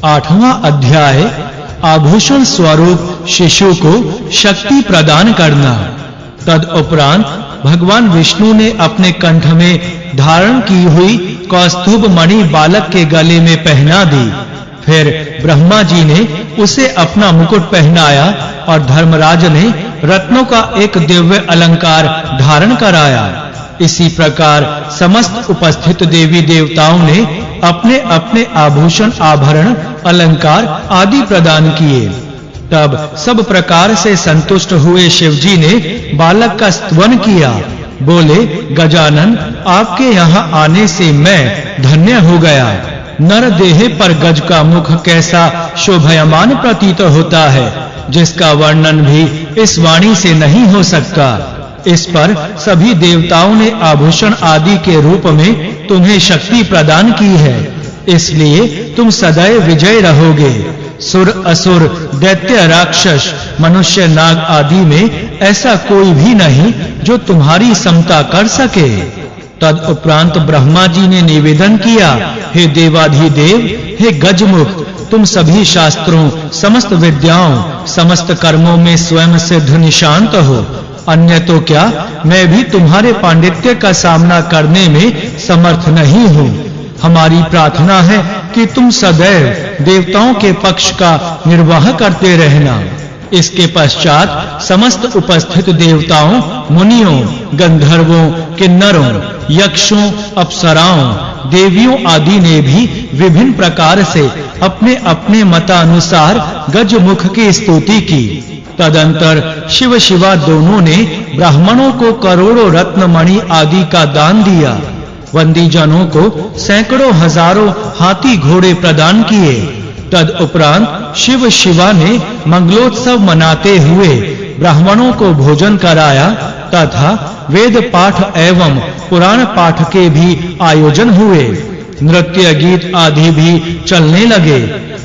8वां अध्याय आभूषण स्वरूप शिशु को शक्ति प्रदान करना। तदुपरांत भगवान विष्णु ने अपने कंठ में धारण की हुई कौस्तुभ मणि बालक के गले में पहना दी। फिर ब्रह्मा जी ने उसे अपना मुकुट पहनाया और धर्मराज ने रत्नों का एक दिव्य अलंकार धारण कराया। इसी प्रकार समस्त उपस्थित देवी देवताओं ने अपने अपने आभूषण आभरण अलंकार आदि प्रदान किए। तब सब प्रकार से संतुष्ट हुए शिवजी ने बालक का स्तवन किया। बोले, गजानन, आपके यहाँ आने से मैं धन्य हो गया। नर देह पर गज का मुख कैसा शोभायमान प्रतीत होता है, जिसका वर्णन भी इस वाणी से नहीं हो सकता। इस पर सभी देवताओं ने आभूषण आदि के रूप में तुम्हें शक्ति प्रदान की है, इसलिए तुम सदैव विजय रहोगे। सुर असुर दैत्य राक्षस मनुष्य नाग आदि में ऐसा कोई भी नहीं जो तुम्हारी समता कर सके। तदुपरांत ब्रह्मा जी ने निवेदन किया, हे देवाधिदेव, हे गजमुख, तुम सभी शास्त्रों, समस्त विद्याओं, समस्त कर्मों में स्वयं सिद्ध निशांत हो। अन्य तो क्या, मैं भी तुम्हारे पांडित्य का सामना करने में समर्थ नहीं हूँ। हमारी प्रार्थना है कि तुम सदैव देवताओं के पक्ष का निर्वाह करते रहना। इसके पश्चात समस्त उपस्थित देवताओं, मुनियों, गंधर्वों, किन्नरों, यक्षों, अप्सराओं, देवियों आदि ने भी विभिन्न प्रकार से अपने अपने मतानुसार गजमुख की स्तुति की। तदंतर शिव शिवा दोनों ने ब्राह्मणों को करोड़ों रत्न मणि आदि का दान दिया। वंदी जनों को सैकड़ों हजारों हाथी घोड़े प्रदान किए। तदुपरांत शिव शिवा ने मंगलोत्सव मनाते हुए ब्राह्मणों को भोजन कराया तथा वेद पाठ एवं पुराण पाठ के भी आयोजन हुए। नृत्य गीत आदि भी चलने लगे।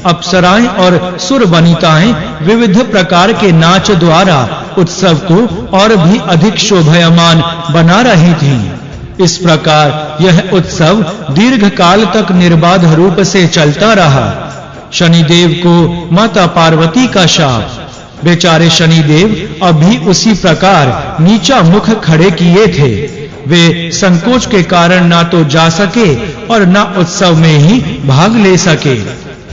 अप्सराएं और सुर वनिताएं विविध प्रकार के नाच द्वारा उत्सव को और भी अधिक शोभायमान बना रही थीं। इस प्रकार यह उत्सव दीर्घ काल तक निर्बाध रूप से चलता रहा। शनिदेव को माता पार्वती का शाप। बेचारे शनिदेव अभी उसी प्रकार नीचा मुख खड़े किए थे। वे संकोच के कारण ना तो जा सके और ना उत्सव में ही भाग ले सके।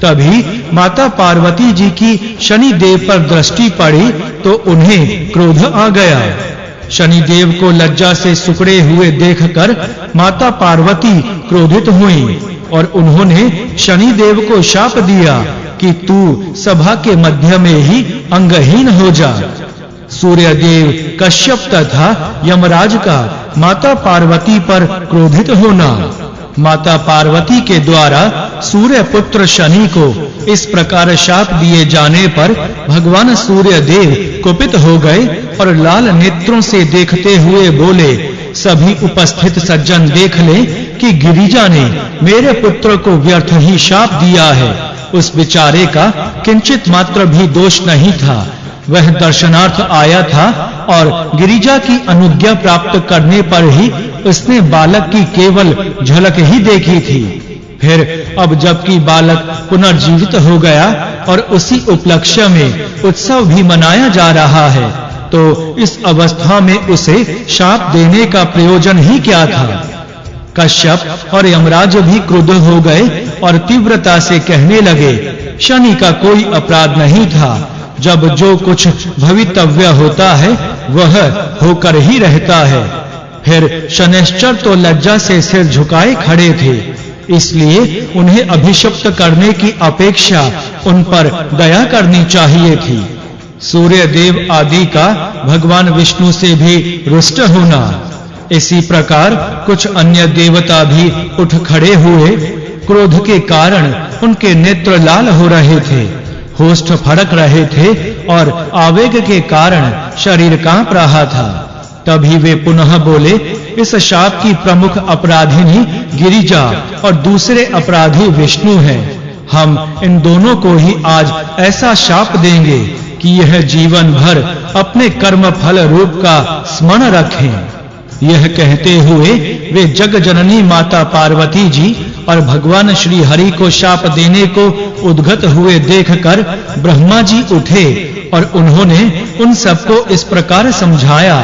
तभी माता पार्वती जी की शनिदेव पर दृष्टि पड़ी तो उन्हें क्रोध आ गया। शनिदेव को लज्जा से सिकुड़े हुए देखकर माता पार्वती क्रोधित हुई और उन्होंने शनिदेव को शाप दिया कि तू सभा के मध्य में ही अंगहीन हो जा। सूर्यदेव, कश्यप तथा यमराज का माता पार्वती पर क्रोधित होना। माता पार्वती के द्वारा सूर्य पुत्र शनि को इस प्रकार शाप दिए जाने पर भगवान सूर्य देव कुपित हो गए और लाल नेत्रों से देखते हुए बोले, सभी उपस्थित सज्जन देख लें कि गिरिजा ने मेरे पुत्र को व्यर्थ ही शाप दिया है। उस बेचारे का किंचित मात्र भी दोष नहीं था। वह दर्शनार्थ आया था और गिरिजा की अनुज्ञा प्राप्त करने पर ही उसने बालक की केवल झलक ही देखी थी। फिर अब जबकि बालक पुनर्जीवित हो गया और उसी उपलक्ष्य में उत्सव भी मनाया जा रहा है, तो इस अवस्था में उसे शाप देने का प्रयोजन ही क्या था। कश्यप और यमराज भी क्रुद्ध हो गए और तीव्रता से कहने लगे, शनि का कोई अपराध नहीं था। जब जो कुछ भवितव्य होता है वह होकर ही रहता है। फिर शनैश्चर तो लज्जा से सिर झुकाए खड़े थे, इसलिए उन्हें अभिशप्त करने की अपेक्षा उन पर दया करनी चाहिए थी। सूर्य देव आदि का भगवान विष्णु से भी रुष्ट होना। इसी प्रकार कुछ अन्य देवता भी उठ खड़े हुए। क्रोध के कारण उनके नेत्र लाल हो रहे थे, होष्ठ फड़क रहे थे और आवेग के कारण शरीर कांप रहा था। तभी वे पुनः बोले, इस शाप की प्रमुख अपराधिनी गिरिजा और दूसरे अपराधी विष्णु हैं। हम इन दोनों को ही आज ऐसा शाप देंगे कि यह जीवन भर अपने कर्म फल रूप का स्मरण रखें। यह कहते हुए वे जग जननी माता पार्वती जी और भगवान श्री हरि को शाप देने को उद्गत हुए देखकर ब्रह्मा जी उठे और उन्होंने उन सबको इस प्रकार समझाया।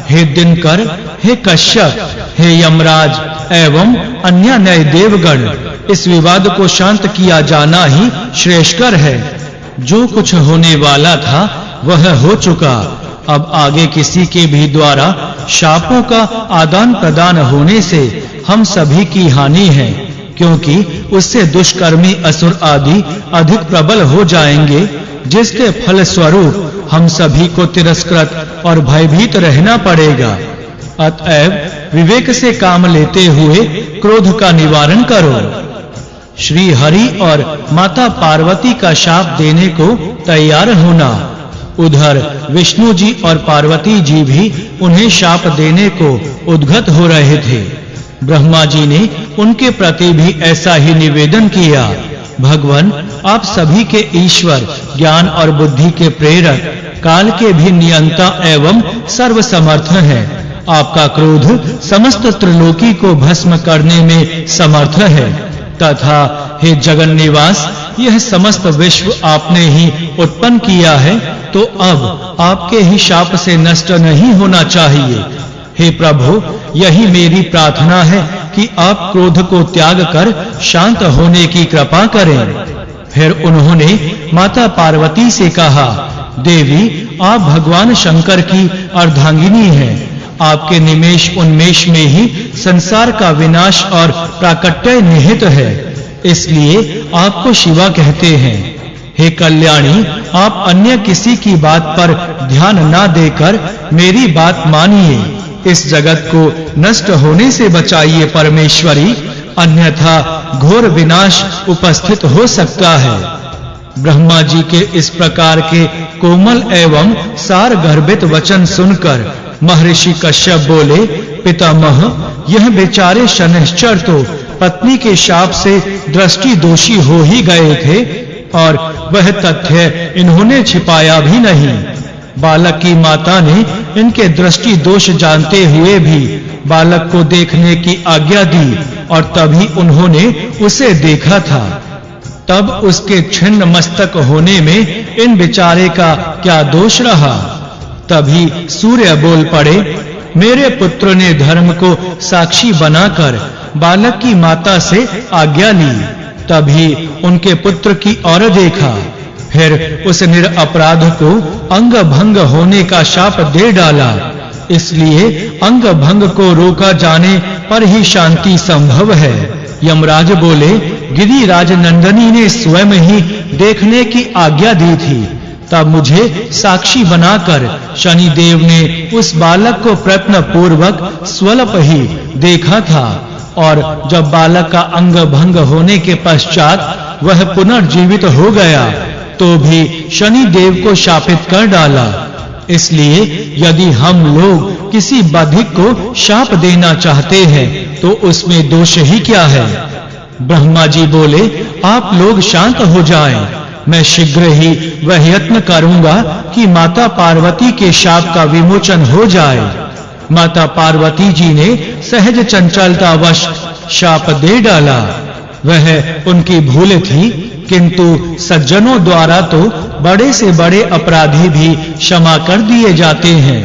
हे दिनकर, हे कश्यप, हे यमराज एवं अन्य नए देवगण, इस विवाद को शांत किया जाना ही श्रेष्ठकर है। जो कुछ होने वाला था वह हो चुका। अब आगे किसी के भी द्वारा शापों का आदान प्रदान होने से हम सभी की हानि है, क्योंकि उससे दुष्कर्मी असुर आदि अधिक प्रबल हो जाएंगे, जिसके फल स्वरूप हम सभी को तिरस्कृत और भयभीत रहना पड़ेगा। अतएव विवेक से काम लेते हुए क्रोध का निवारण करो। श्री हरि और माता पार्वती का शाप देने को तैयार होना। उधर विष्णु जी और पार्वती जी भी उन्हें शाप देने को उद्गत हो रहे थे। ब्रह्मा जी ने उनके प्रति भी ऐसा ही निवेदन किया। भगवान, आप सभी के ईश्वर, ज्ञान और बुद्धि के प्रेरक, काल के भी नियंता एवं सर्वसमर्थ हैं। आपका क्रोध समस्त त्रिलोकी को भस्म करने में समर्थ है। तथा हे जगन निवास, यह समस्त विश्व आपने ही उत्पन्न किया है, तो अब आपके ही शाप से नष्ट नहीं होना चाहिए। हे प्रभु, यही मेरी प्रार्थना है कि आप क्रोध को त्याग कर शांत होने की कृपा करें। फिर उन्होंने माता पार्वती से कहा, देवी, आप भगवान शंकर की अर्धांगिनी हैं। आपके निमेष उन्मेष में ही संसार का विनाश और प्राकट्य निहित है, इसलिए आपको शिवा कहते हैं। हे कल्याणी, आप अन्य किसी की बात पर ध्यान ना देकर मेरी बात मानिए। इस जगत को नष्ट होने से बचाइए परमेश्वरी, अन्यथा घोर विनाश उपस्थित हो सकता है। ब्रह्मा जी के इस प्रकार के कोमल एवं सार गर्भित वचन सुनकर महर्षि कश्यप बोले, पितामह, यह बेचारे शनैश्चर तो पत्नी के शाप से दृष्टि दोषी हो ही गए थे और वह तथ्य इन्होंने छिपाया भी नहीं। बालक की माता ने इनके दृष्टि दोष जानते हुए भी बालक को देखने की आज्ञा दी और तभी उन्होंने उसे देखा था। तब उसके छिन्न मस्तक होने में इन बेचारे का क्या दोष रहा। तभी सूर्य बोल पड़े, मेरे पुत्र ने धर्म को साक्षी बनाकर बालक की माता से आज्ञा ली। तभी उनके पुत्र की ओर देखा, फिर उस निरपराध को अंग भंग होने का शाप दे डाला। इसलिए अंग भंग को रोका जाने पर ही शांति संभव है। यमराज बोले, गिरिराज नंदनी ने स्वयं ही देखने की आज्ञा दी थी। तब मुझे साक्षी बनाकर शनि देव ने उस बालक को प्रयत्न पूर्वक स्वल्प ही देखा था और जब बालक का अंग भंग होने के पश्चात वह पुनर्जीवित हो गया तो भी शनि देव को शापित कर डाला। इसलिए यदि हम लोग किसी बाधिक को शाप देना चाहते हैं तो उसमें दोष ही क्या है। ब्रह्मा जी बोले, आप लोग शांत हो जाएं। मैं शीघ्र ही वह यत्न करूंगा कि माता पार्वती के शाप का विमोचन हो जाए। माता पार्वती जी ने सहज चंचलतावश शाप दे डाला। वह उनकी भूल थी, किंतु सज्जनों द्वारा तो बड़े से बड़े अपराधी भी क्षमा कर दिए जाते हैं।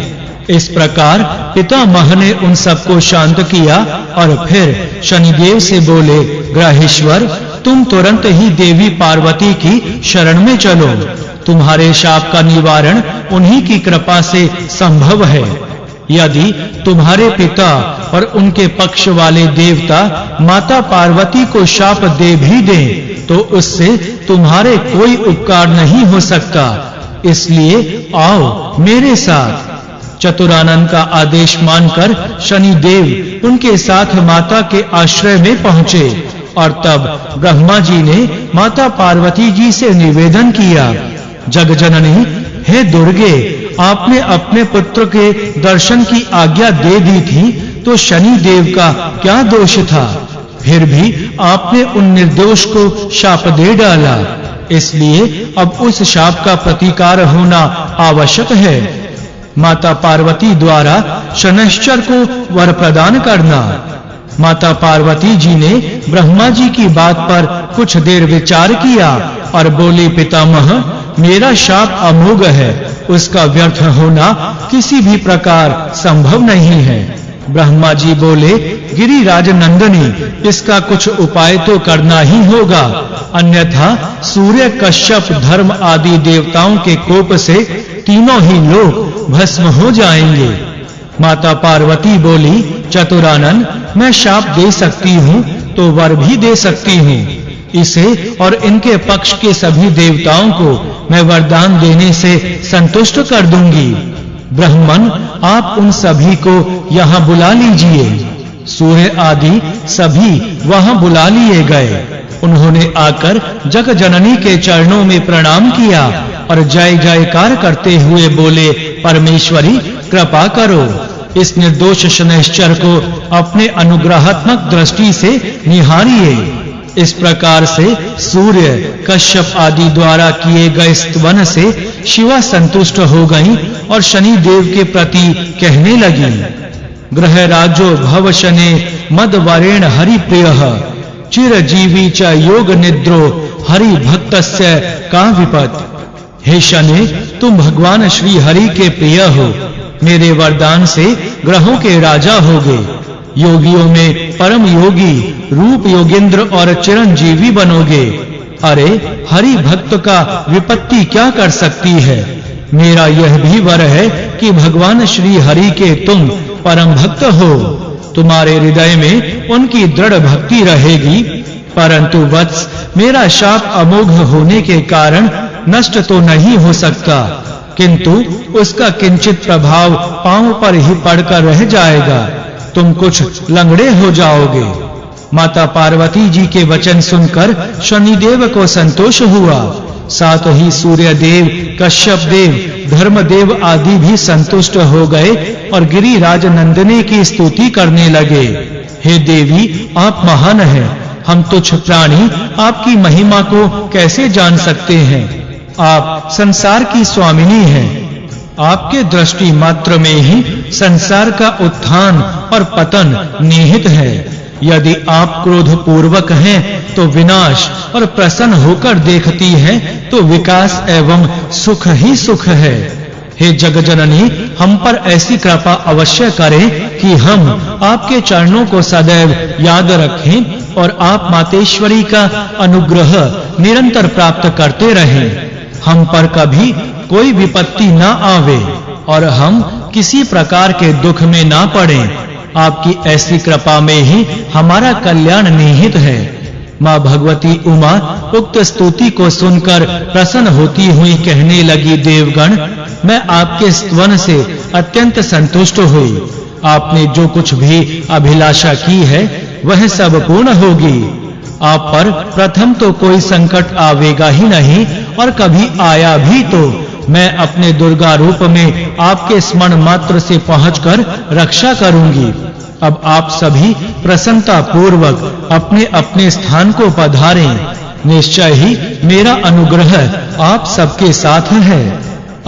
इस प्रकार पितामह ने उन सबको शांत किया और फिर शनिदेव से बोले, ग्रहेश्वर, तुम तुरंत ही देवी पार्वती की शरण में चलो। तुम्हारे शाप का निवारण उन्हीं की कृपा से संभव है। यदि तुम्हारे पिता और उनके पक्ष वाले देवता माता पार्वती को शाप दे भी दें तो उससे तुम्हारे कोई उपकार नहीं हो सकता। इसलिए आओ मेरे साथ। चतुरानन का आदेश मानकर शनिदेव उनके साथ माता के आश्रय में पहुंचे और तब ब्रह्मा जी ने माता पार्वती जी से निवेदन किया, जगजननी, हे दुर्गे, आपने अपने पुत्र के दर्शन की आज्ञा दे दी थी तो शनि देव का क्या दोष था। फिर भी आपने उन निर्दोष को शाप दे डाला। इसलिए अब उस शाप का प्रतिकार होना आवश्यक है। माता पार्वती द्वारा शनैश्चर को वर प्रदान करना। माता पार्वती जी ने ब्रह्मा जी की बात पर कुछ देर विचार किया और बोली, पितामह, मेरा शाप अमोघ है, उसका व्यर्थ होना किसी भी प्रकार संभव नहीं है। ब्रह्मा जी बोले, गिरिराज नंदनी, इसका कुछ उपाय तो करना ही होगा, अन्यथा सूर्य, कश्यप, धर्म आदि देवताओं के कोप से तीनों ही लोग भस्म हो जाएंगे। माता पार्वती बोली, चतुरानन, मैं शाप दे सकती हूँ तो वर भी दे सकती हूँ। इसे और इनके पक्ष के सभी देवताओं को मैं वरदान देने से संतुष्ट कर दूंगी। ब्राह्मण, आप उन सभी को यहाँ बुला लीजिए। सूर्य आदि सभी वहाँ बुला लिए गए। उन्होंने आकर जग जननी के चरणों में प्रणाम किया और जय जयकार करते हुए बोले, परमेश्वरी, कृपा करो, इस निर्दोष शनैश्चर को अपने अनुग्रहात्मक दृष्टि से निहारिए। इस प्रकार से सूर्य, कश्यप आदि द्वारा किए गए स्तवन से शिवा संतुष्ट हो गईं और शनि देव के प्रति कहने लगी, ग्रहराजो भव शने मद वरेण हरि प्रियः चिरजीवी च योग निद्रो हरि भक्तस्य का विपत्। हे शनि, तुम भगवान श्री हरि के प्रिय हो, मेरे वरदान से ग्रहों के राजा होगे, योगियों में परम योगी, रूप योगेंद्र और चिरंजीवी बनोगे। अरे, हरि भक्त का विपत्ति क्या कर सकती है? मेरा यह भी वर है कि भगवान श्री हरि के तुम परम भक्त हो, तुम्हारे हृदय में उनकी दृढ़ भक्ति रहेगी। परंतु वत्स, मेरा शाप अमोघ होने के कारण नष्ट तो नहीं हो सकता, किंतु उसका किंचित प्रभाव पांव पर ही पड़कर रह जाएगा, तुम कुछ लंगड़े हो जाओगे। माता पार्वती जी के वचन सुनकर शनिदेव को संतोष हुआ। साथ ही सूर्य देव, कश्यप देव, धर्मदेव आदि भी संतुष्ट हो गए और गिरिराज नंदनी की स्तुति करने लगे। हे देवी, आप महान हैं, हम तुच्छ प्राणी आपकी महिमा को कैसे जान सकते हैं? आप संसार की स्वामिनी हैं, आपके दृष्टि मात्र में ही संसार का उत्थान और पतन निहित है। यदि आप क्रोध पूर्वक हैं तो विनाश, और प्रसन्न होकर देखती हैं तो विकास एवं सुख ही सुख है। हे जगजननी, हम पर ऐसी कृपा अवश्य करें कि हम आपके चरणों को सदैव याद रखें और आप मातेश्वरी का अनुग्रह निरंतर प्राप्त करते रहें। हम पर कभी कोई विपत्ति ना आवे और हम किसी प्रकार के दुख में ना पड़ें। आपकी ऐसी कृपा में ही हमारा कल्याण निहित है। माँ भगवती उमा उक्त स्तुति को सुनकर प्रसन्न होती हुई कहने लगी, देवगण, मैं आपके स्तवन से अत्यंत संतुष्ट हुई। आपने जो कुछ भी अभिलाषा की है वह सब पूर्ण होगी। आप पर प्रथम तो कोई संकट आवेगा ही नहीं, और कभी आया भी तो मैं अपने दुर्गा रूप में आपके स्मरण मात्र से पहुंचकर रक्षा करूंगी। अब आप सभी प्रसन्नता पूर्वक अपने अपने स्थान को पधारें। निश्चय ही मेरा अनुग्रह आप सबके साथ है।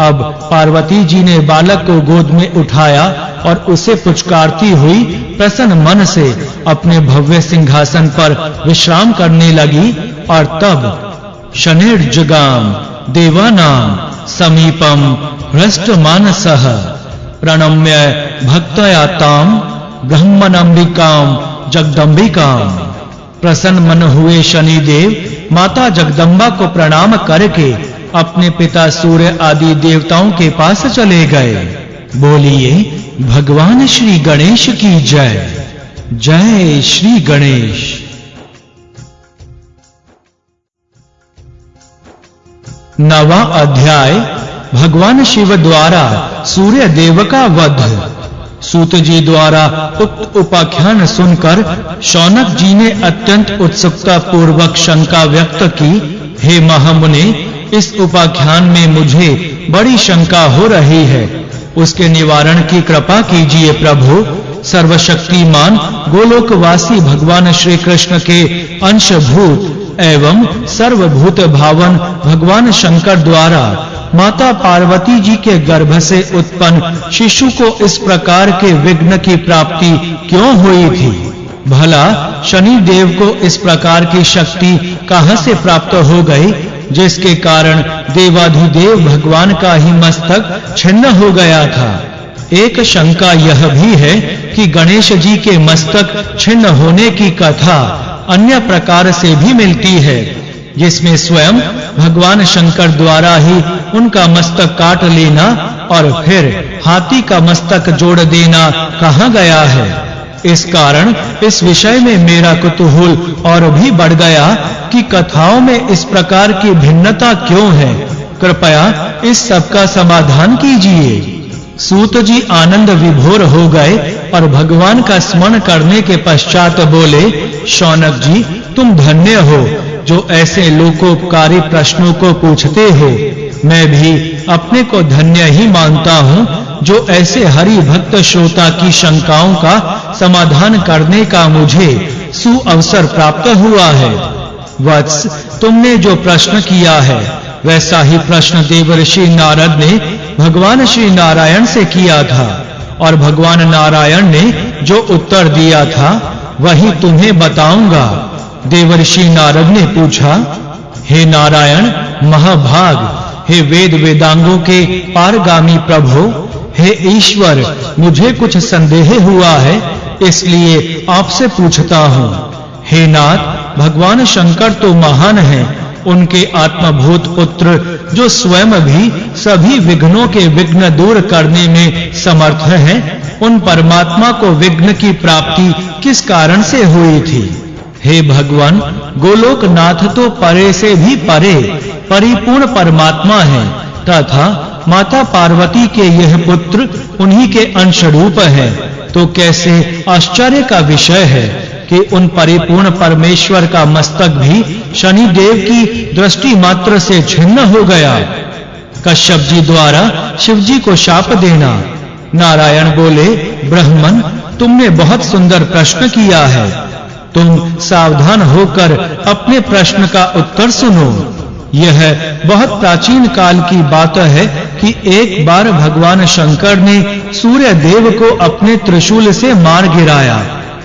अब पार्वती जी ने बालक को गोद में उठाया और उसे पुचकारती हुई प्रसन्न मन से अपने भव्य सिंहासन पर विश्राम करने लगी। और तब शनिर्जगाम देवानां समीपम हृष्टमानसः प्रणम्य भक्तयाताम ब्रह्मणंबिकाम जगदंबिकाम। प्रसन्न मन हुए शनिदेव माता जगदम्बा को प्रणाम करके अपने पिता सूर्य आदि देवताओं के पास चले गए। बोलिए भगवान श्री गणेश की जय। जय श्री गणेश। नवा अध्याय, भगवान शिव द्वारा सूर्य देव का वध। सूत जी द्वारा उक्त उपाख्यान सुनकर शौनक जी ने अत्यंत उत्सुकता पूर्वक शंका व्यक्त की, हे महामुने, इस उपाख्यान में मुझे बड़ी शंका हो रही है, उसके निवारण की कृपा कीजिए प्रभु। सर्वशक्तिमान गोलोकवासी भगवान श्री कृष्ण के अंशभूत एवं सर्वभूत भावन भगवान शंकर द्वारा माता पार्वती जी के गर्भ से उत्पन्न शिशु को इस प्रकार के विघ्न की प्राप्ति क्यों हुई थी? भला शनि देव को इस प्रकार की शक्ति कहां से प्राप्त हो गई जिसके कारण देवाधिदेव भगवान का ही मस्तक छिन्न हो गया था। एक शंका यह भी है कि गणेश जी के मस्तक छिन्न होने की कथा अन्य प्रकार से भी मिलती है, जिसमें स्वयं भगवान शंकर द्वारा ही उनका मस्तक काट लेना और फिर हाथी का मस्तक जोड़ देना कहा गया है। इस कारण इस विषय में मेरा कुतूहल और भी बढ़ गया कि कथाओं में इस प्रकार की भिन्नता क्यों है। कृपया इस सब का समाधान कीजिए। सूत जी आनंद विभोर हो गए और भगवान का स्मरण करने के पश्चात बोले, शौनक जी, तुम धन्य हो जो ऐसे लोकोपकारी प्रश्नों को पूछते हो। मैं भी अपने को धन्य ही मानता हूँ जो ऐसे हरि भक्त श्रोता की शंकाओं का समाधान करने का मुझे सुअवसर प्राप्त हुआ है। वत्स, तुमने जो प्रश्न किया है वैसा ही प्रश्न देवर्षि नारद ने भगवान श्री नारायण से किया था और भगवान नारायण ने जो उत्तर दिया था वही तुम्हें बताऊंगा। देवर्षि नारद ने पूछा, हे नारायण महाभाग, हे वेद वेदांगों के पारगामी प्रभु, हे ईश्वर, मुझे कुछ संदेह हुआ है इसलिए आपसे पूछता हूँ। हे नाथ, भगवान शंकर तो महान हैं, उनके आत्मभूत पुत्र जो स्वयं भी सभी विघ्नों के विघ्न दूर करने में समर्थ हैं, उन परमात्मा को विघ्न की प्राप्ति किस कारण से हुई थी? हे भगवान, गोलोकनाथ तो परे से भी परे परिपूर्ण परमात्मा है तथा माता पार्वती के यह पुत्र उन्हीं के अंश रूप है। तो कैसे आश्चर्य का विषय है कि उन परिपूर्ण परमेश्वर का मस्तक भी शनि देव की दृष्टि मात्र से छिन्न हो गया। कश्यप जी द्वारा शिव जी को शाप देना। नारायण बोले, ब्राह्मण, तुमने बहुत सुंदर प्रश्न किया है। तुम सावधान होकर अपने प्रश्न का उत्तर सुनो। यह बहुत प्राचीन काल की बात है कि एक बार भगवान शंकर ने सूर्य देव को अपने त्रिशूल से मार गिराया।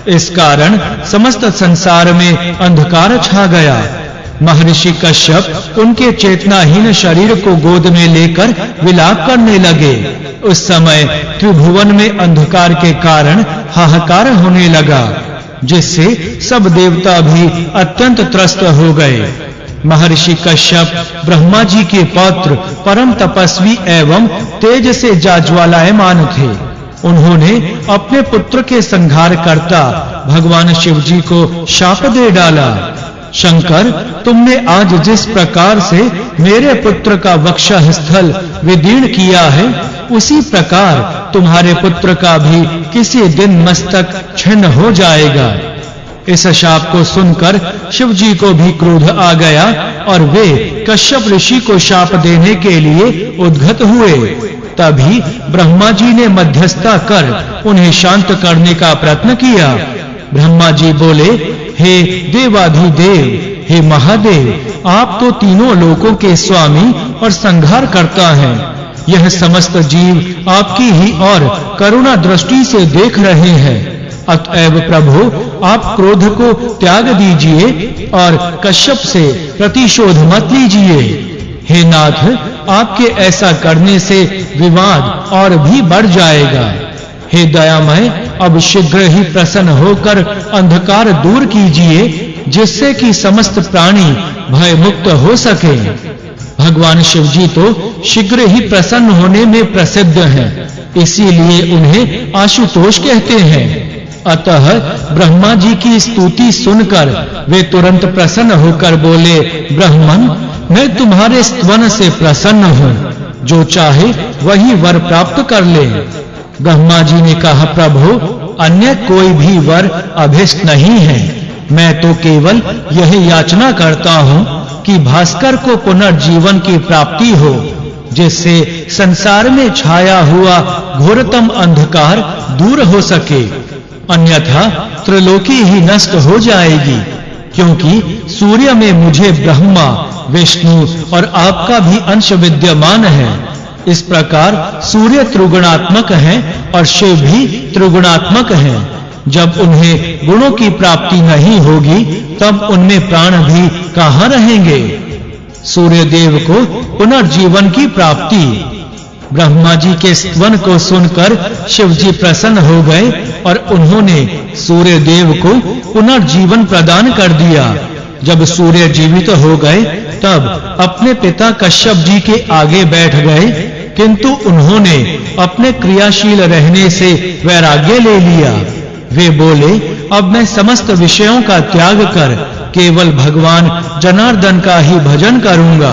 इस कारण समस्त संसार में अंधकार छा गया। महर्षि कश्यप उनके चेतनाहीन शरीर को गोद में लेकर विलाप करने लगे। उस समय त्रिभुवन में अंधकार के कारण हाहाकार होने लगा, जिससे सब देवता भी अत्यंत त्रस्त हो गए। महर्षि कश्यप ब्रह्मा जी के पौत्र, परम तपस्वी एवं तेज से जाज्वलायमान थे। उन्होंने अपने पुत्र के संहार करता भगवान शिव जी को शाप दे डाला। शंकर, तुमने आज जिस प्रकार से मेरे पुत्र का वक्षस्थल विदीर्ण किया है, उसी प्रकार तुम्हारे पुत्र का भी किसी दिन मस्तक छिन्न हो जाएगा। इस शाप को सुनकर शिव जी को भी क्रोध आ गया और वे कश्यप ऋषि को शाप देने के लिए उद्गत हुए। तभी ब्रह्मा जी ने मध्यस्थता कर उन्हें शांत करने का प्रयत्न किया। ब्रह्मा जी बोले, हे देवाधिदेव, हे महादेव, आप तो तीनों लोकों के स्वामी और संहार करता हैं। यह समस्त जीव आपकी ही और करुणा दृष्टि से देख रहे हैं। अतएव प्रभु, आप क्रोध को त्याग दीजिए और कश्यप से प्रतिशोध मत लीजिए। हे नाथ, आपके ऐसा करने से विवाद और भी बढ़ जाएगा। हे दयामय, अब शीघ्र ही प्रसन्न होकर अंधकार दूर कीजिए, जिससे कि समस्त प्राणी भय मुक्त हो सके। भगवान शिव जी तो शीघ्र ही प्रसन्न होने में प्रसिद्ध हैं, इसीलिए उन्हें आशुतोष कहते हैं। अतः ब्रह्मा जी की स्तुति सुनकर वे तुरंत प्रसन्न होकर बोले, ब्राह्मण, मैं तुम्हारे स्तवन से प्रसन्न हूँ, जो चाहे वही वर प्राप्त कर ले। ब्रह्मा जी ने कहा, प्रभु, अन्य कोई भी वर अभिष्ट नहीं है। मैं तो केवल यही याचना करता हूँ कि भास्कर को पुनर्जीवन की प्राप्ति हो, जिससे संसार में छाया हुआ घोरतम अंधकार दूर हो सके। अन्यथा त्रिलोकी ही नष्ट हो जाएगी, क्योंकि सूर्य में मुझे ब्रह्मा, विष्णु और आपका भी अंश विद्यमान है। इस प्रकार सूर्य त्रिगुणात्मक हैं और शिव भी त्रिगुणात्मक हैं। जब उन्हें गुणों की प्राप्ति नहीं होगी तब उनमें प्राण भी कहां रहेंगे। सूर्य देव को पुनर्जीवन की प्राप्ति। ब्रह्मा जी के स्तवन को सुनकर शिव जी प्रसन्न हो गए और उन्होंने सूर्य देव को पुनर्जीवन प्रदान कर दिया। जब सूर्य जीवित हो गए तब अपने पिता कश्यप जी के आगे बैठ गए, किंतु उन्होंने अपने क्रियाशील रहने से वैराग्य ले लिया। वे बोले, अब मैं समस्त विषयों का त्याग कर केवल भगवान जनार्दन का ही भजन करूंगा,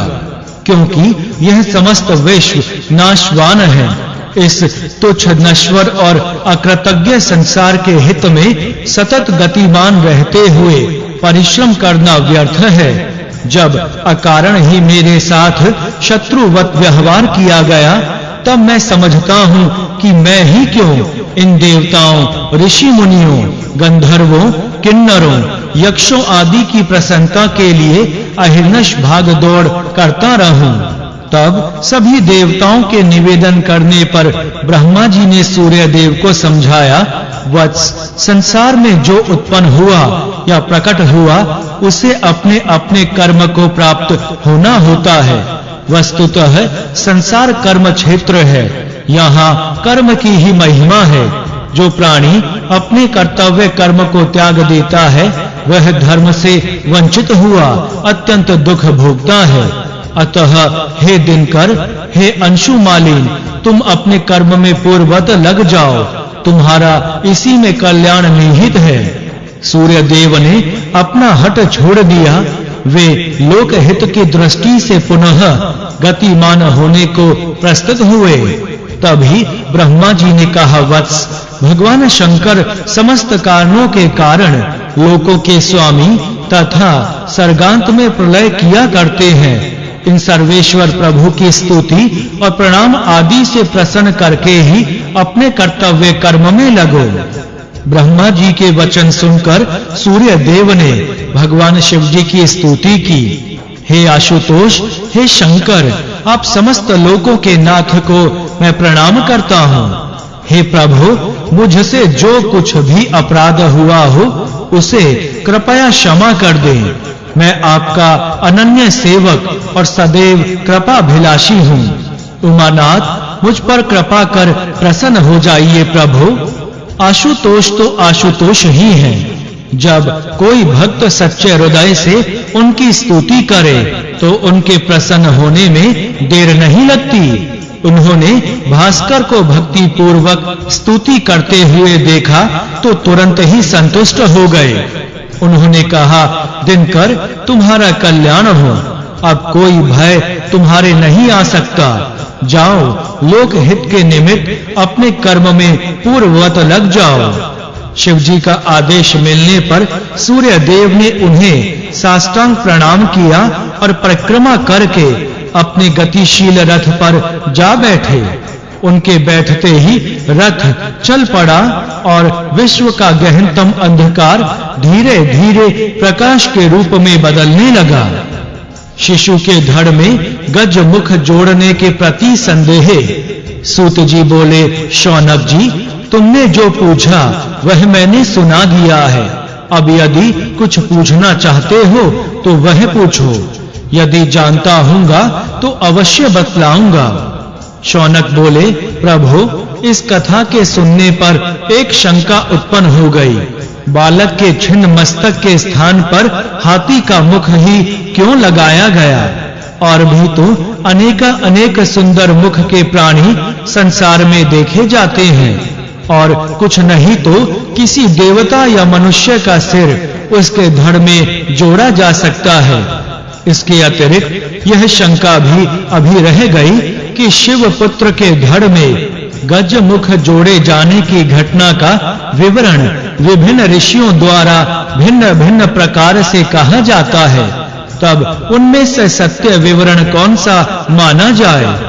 क्योंकि यह समस्त विश्व नाशवान है। इस तुच्छ नश्वर और अकृतज्ञ संसार के हित में सतत गतिमान रहते हुए परिश्रम करना व्यर्थ है। जब अकारण ही मेरे साथ शत्रुवत व्यवहार किया गया, तब मैं समझता हूं कि मैं ही क्यों इन देवताओं, ऋषि मुनियों, गंधर्वों, किन्नरों, यक्षों आदि की प्रसन्नता के लिए अहिर्निश भाग दौड़ करता रहूं। तब सभी देवताओं के निवेदन करने पर ब्रह्मा जी ने सूर्य देव को समझाया, वत्स, संसार में जो उत्पन्न हुआ या प्रकट हुआ उसे अपने अपने कर्म को प्राप्त होना होता है। वस्तुतः संसार कर्म क्षेत्र है, यहाँ कर्म की ही महिमा है। जो प्राणी अपने कर्तव्य कर्म को त्याग देता है वह धर्म से वंचित हुआ अत्यंत दुख भोगता है। अतः हे दिनकर, हे अंशुमालिन, तुम अपने कर्म में पूर्ववत लग जाओ, तुम्हारा इसी में कल्याण निहित है। सूर्य देव ने अपना हठ छोड़ दिया। वे लोक हित की दृष्टि से पुनः गतिमान होने को प्रस्तुत हुए। तभी ब्रह्मा जी ने कहा, वत्स, भगवान शंकर समस्त कारणों के कारण लोकों के स्वामी तथा सर्गांत में प्रलय किया करते हैं। इन सर्वेश्वर प्रभु की स्तुति और प्रणाम आदि से प्रसन्न करके ही अपने कर्तव्य कर्म में लगो। ब्रह्मा जी के वचन सुनकर सूर्य देव ने भगवान शिव जी की स्तुति की। हे आशुतोष, हे शंकर, आप समस्त लोकों के नाथ को मैं प्रणाम करता हूँ। हे प्रभु, मुझसे जो कुछ भी अपराध हुआ हो उसे कृपया क्षमा कर दें। मैं आपका अनन्य सेवक और सदैव कृपाभिलाषी हूँ। उमानाथ, मुझ पर कृपा कर प्रसन्न हो जाइए प्रभु। आशुतोष तो आशुतोष ही हैं। जब कोई भक्त सच्चे हृदय से उनकी स्तुति करे तो उनके प्रसन्न होने में देर नहीं लगती। उन्होंने भास्कर को भक्ति पूर्वक स्तुति करते हुए देखा तो तुरंत ही संतुष्ट हो गए। उन्होंने कहा, दिनकर, तुम्हारा कल्याण हो, अब कोई भय तुम्हारे नहीं आ सकता। जाओ, लोक हित के निमित्त अपने कर्म में पूर्ववत लग जाओ। शिव जी का आदेश मिलने पर सूर्य देव ने उन्हें साष्टांग प्रणाम किया और परिक्रमा करके अपने गतिशील रथ पर जा बैठे। उनके बैठते ही रथ चल पड़ा और विश्व का गहनतम अंधकार धीरे-धीरे प्रकाश के रूप में बदलने लगा। शिशु के धड़ में गज मुख जोड़ने के प्रति संदेह। सूत जी बोले, शौनक जी, तुमने जो पूछा वह मैंने सुना दिया है। अब यदि कुछ पूछना चाहते हो तो वह पूछो। यदि जानता हूंगा तो अवश्य बतलाऊंगा। शौनक बोले, प्रभु, इस कथा के सुनने पर एक शंका उत्पन्न हो गई। बालक के छिन्न मस्तक के स्थान पर हाथी का मुख ही क्यों लगाया गया? और भी तो अनेक सुंदर मुख के प्राणी संसार में देखे जाते हैं, और कुछ नहीं तो किसी देवता या मनुष्य का सिर उसके धड़ में जोड़ा जा सकता है। इसके अतिरिक्त यह शंका भी अभी रह गई कि शिव पुत्र के धड़ में गज मुख जोड़े जाने की घटना का विवरण विभिन्न ऋषियों द्वारा भिन्न-भिन्न प्रकार से कहा जाता है। तब उनमें से सत्य विवरण कौन सा माना जाए?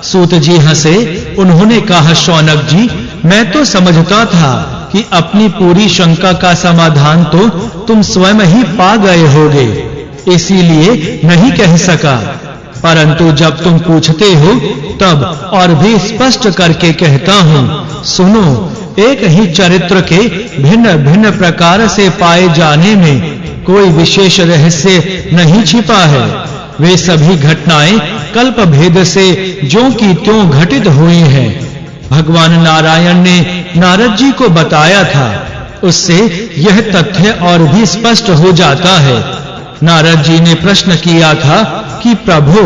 सूत जी हंसे। उन्होंने कहा, शौनक जी, मैं तो समझता था कि अपनी पूरी शंका का समाधान तो तुम स्वयं ही पा गए होगे, इसीलिए नहीं कह सका। परंतु जब तुम पूछते हो तब और भी स्पष्ट करके कहता हूँ। सुनो, एक ही चरित्र के भिन्न-भिन्न प्रकार से पाए जाने में कोई विशेष रहस्य नहीं छिपा है। वे सभी घटनाएं कल्प भेद से ज्यों की त्यों घटित हुई हैं। भगवान नारायण ने नारद जी को बताया था, उससे यह तथ्य और भी स्पष्ट हो जाता है। नारद जी ने प्रश्न किया था कि प्रभु,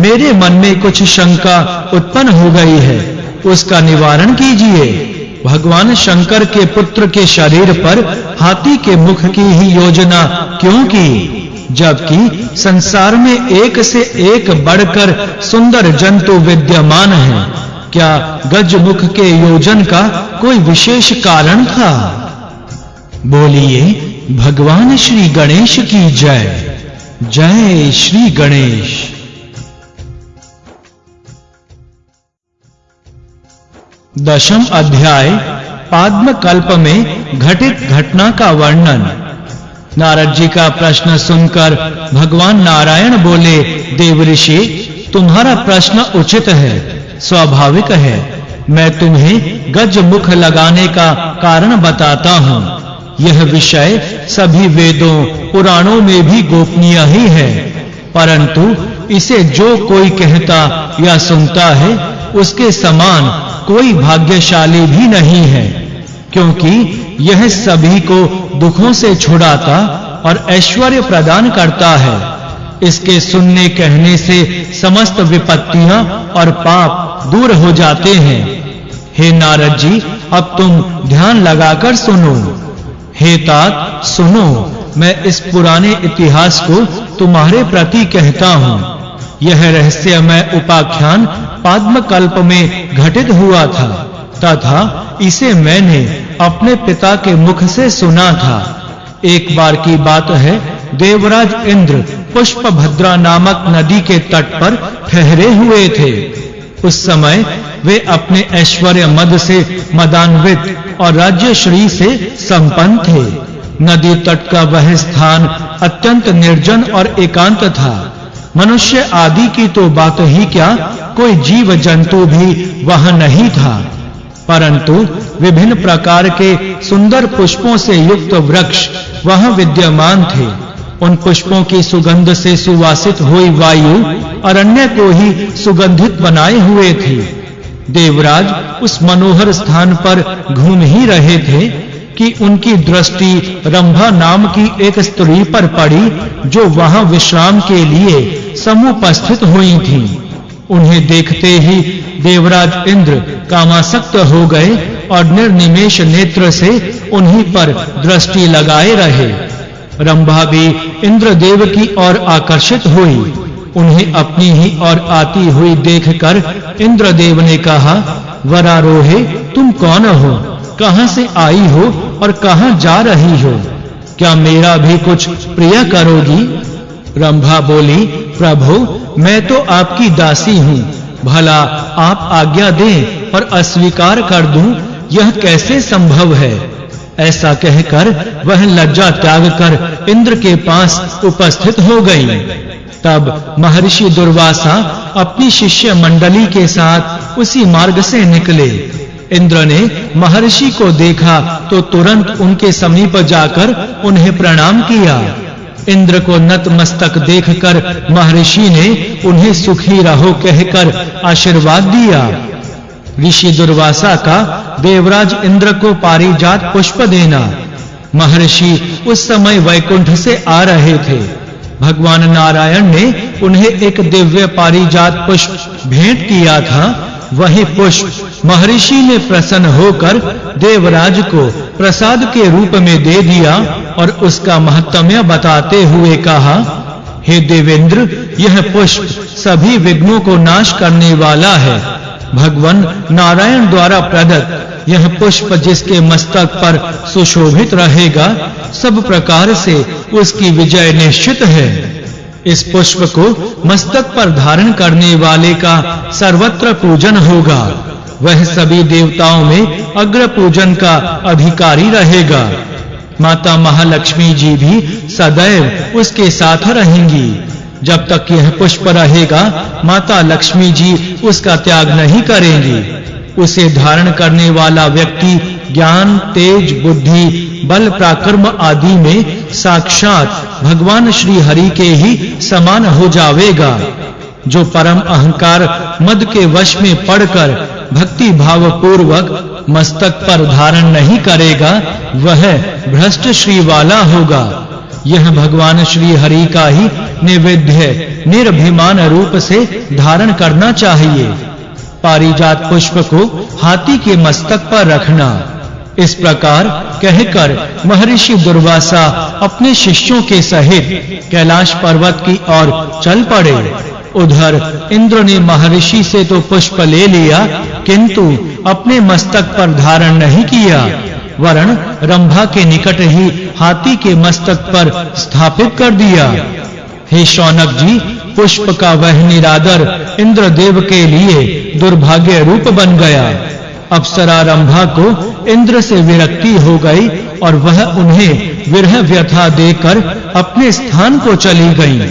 मेरे मन में कुछ शंका उत्पन्न हो गई है, उसका निवारण कीजिए। भगवान शंकर के पुत्र के शरीर पर हाथी के मुख की ही योजना क्यों की, जबकि संसार में एक से एक बढ़कर सुंदर जंतु विद्यमान हैं? क्या गजमुख के योजन का कोई विशेष कारण था? बोलिए भगवान श्री गणेश की जय। जय श्री गणेश। दशम अध्याय पाद्म कल्प में घटित घटना का वर्णन। नारद जी का प्रश्न सुनकर भगवान नारायण बोले, देवऋषि, तुम्हारा प्रश्न उचित है, स्वाभाविक है। मैं तुम्हें गजमुख लगाने का कारण बताता हूँ। यह विषय सभी वेदों पुराणों में भी गोपनीय ही है, परंतु इसे जो कोई कहता या सुनता है उसके समान कोई भाग्यशाली भी नहीं है, क्योंकि यह सभी को दुखों से छुड़ाता और ऐश्वर्य प्रदान करता है। इसके सुनने कहने से समस्त विपत्तियां और पाप दूर हो जाते हैं। हे नारद जी, अब तुम ध्यान लगाकर सुनो। हे तात, सुनो, मैं इस पुराने इतिहास को तुम्हारे प्रति कहता हूँ। यह रहस्यमय उपाख्यान पाद्म कल्प में घटित हुआ था तथा इसे मैंने अपने पिता के मुख से सुना था। एक बार की बात है, देवराज इंद्र पुष्पभद्रा नामक नदी के तट पर ठहरे हुए थे। उस समय वे अपने ऐश्वर्य मद से मदान्वित और राज्यश्री से संपन्न थे। नदी तट का वह स्थान अत्यंत निर्जन और एकांत था। मनुष्य आदि की तो बात ही क्या, कोई जीव जंतु भी वहां नहीं था, परंतु विभिन्न प्रकार के सुंदर पुष्पों से युक्त वृक्ष वहां विद्यमान थे। उन पुष्पों की सुगंध से सुवासित हुई वायु अरण्य को ही सुगंधित बनाए हुए थी। देवराज उस मनोहर स्थान पर घूम ही रहे थे कि उनकी दृष्टि रंभा नाम की एक स्त्री पर पड़ी, जो वहां विश्राम के लिए समुपस्थित हुई थी। उन्हें देखते ही देवराज इंद्र कामासक्त हो गए और निर्निमेष नेत्र से उन्हीं पर दृष्टि लगाए रहे। रंभा भी इंद्रदेव की ओर आकर्षित हुई। उन्हें अपनी ही ओर आती हुई देखकर इंद्रदेव ने कहा, वरारोहे, तुम कौन हो, कहां से आई हो और कहां जा रही हो? क्या मेरा भी कुछ प्रिय करोगी? रंभा बोली, प्रभु, मैं तो आपकी दासी हूँ, भला आप आज्ञा दें और अस्वीकार कर दूं, यह कैसे संभव है? ऐसा कहकर वह लज्जा त्याग कर इंद्र के पास उपस्थित हो गई। तब महर्षि दुर्वासा अपनी शिष्य मंडली के साथ उसी मार्ग से निकले। इंद्र ने महर्षि को देखा तो तुरंत उनके समीप जाकर उन्हें प्रणाम किया। इंद्र को नतमस्तक देखकर महर्षि ने उन्हें सुखी रहो कहकर आशीर्वाद दिया। ऋषि दुर्वासा का देवराज इंद्र को पारिजात पुष्प देना। महर्षि उस समय वैकुंठ से आ रहे थे। भगवान नारायण ने उन्हें एक दिव्य पारिजात पुष्प भेंट किया था। वही पुष्प महर्षि ने प्रसन्न होकर देवराज को प्रसाद के रूप में दे दिया और उसका महत्म्य बताते हुए कहा, हे देवेंद्र, यह पुष्प सभी विघ्नों को नाश करने वाला है। भगवान नारायण द्वारा प्रदत्त यह पुष्प जिसके मस्तक पर सुशोभित रहेगा, सब प्रकार से उसकी विजय निश्चित है। इस पुष्प को मस्तक पर धारण करने वाले का सर्वत्र पूजन होगा। वह सभी देवताओं में अग्र पूजन का अधिकारी रहेगा। माता महालक्ष्मी जी भी सदैव उसके साथ रहेंगी। जब तक यह पुष्प रहेगा, माता लक्ष्मी जी उसका त्याग नहीं करेंगी। उसे धारण करने वाला व्यक्ति ज्ञान, तेज, बुद्धि, बल, पराक्रम आदि में साक्षात भगवान श्री हरि के ही समान हो जावेगा। जो परम अहंकार मद के वश में पड़कर भक्ति भाव पूर्वक मस्तक पर धारण नहीं करेगा, वह भ्रष्ट श्री वाला होगा। यह भगवान श्री हरि का ही नैवेद्य निर्भिमान रूप से धारण करना चाहिए। पारिजात पुष्प को हाथी के मस्तक पर रखना। इस प्रकार कहकर महर्षि दुर्वासा अपने शिष्यों के सहित कैलाश पर्वत की ओर चल पड़े। उधर इंद्र ने महर्षि से तो पुष्प ले लिया, किंतु अपने मस्तक पर धारण नहीं किया, वरन रंभा के निकट ही हाथी के मस्तक पर स्थापित कर दिया। हे शौनक जी, पुष्प का वह निरादर इंद्रदेव के लिए दुर्भाग्य रूप बन गया। अप्सरा रंभा को इंद्र से विरक्ति हो गई और वह उन्हें विरह व्यथा देकर अपने स्थान को चली गई।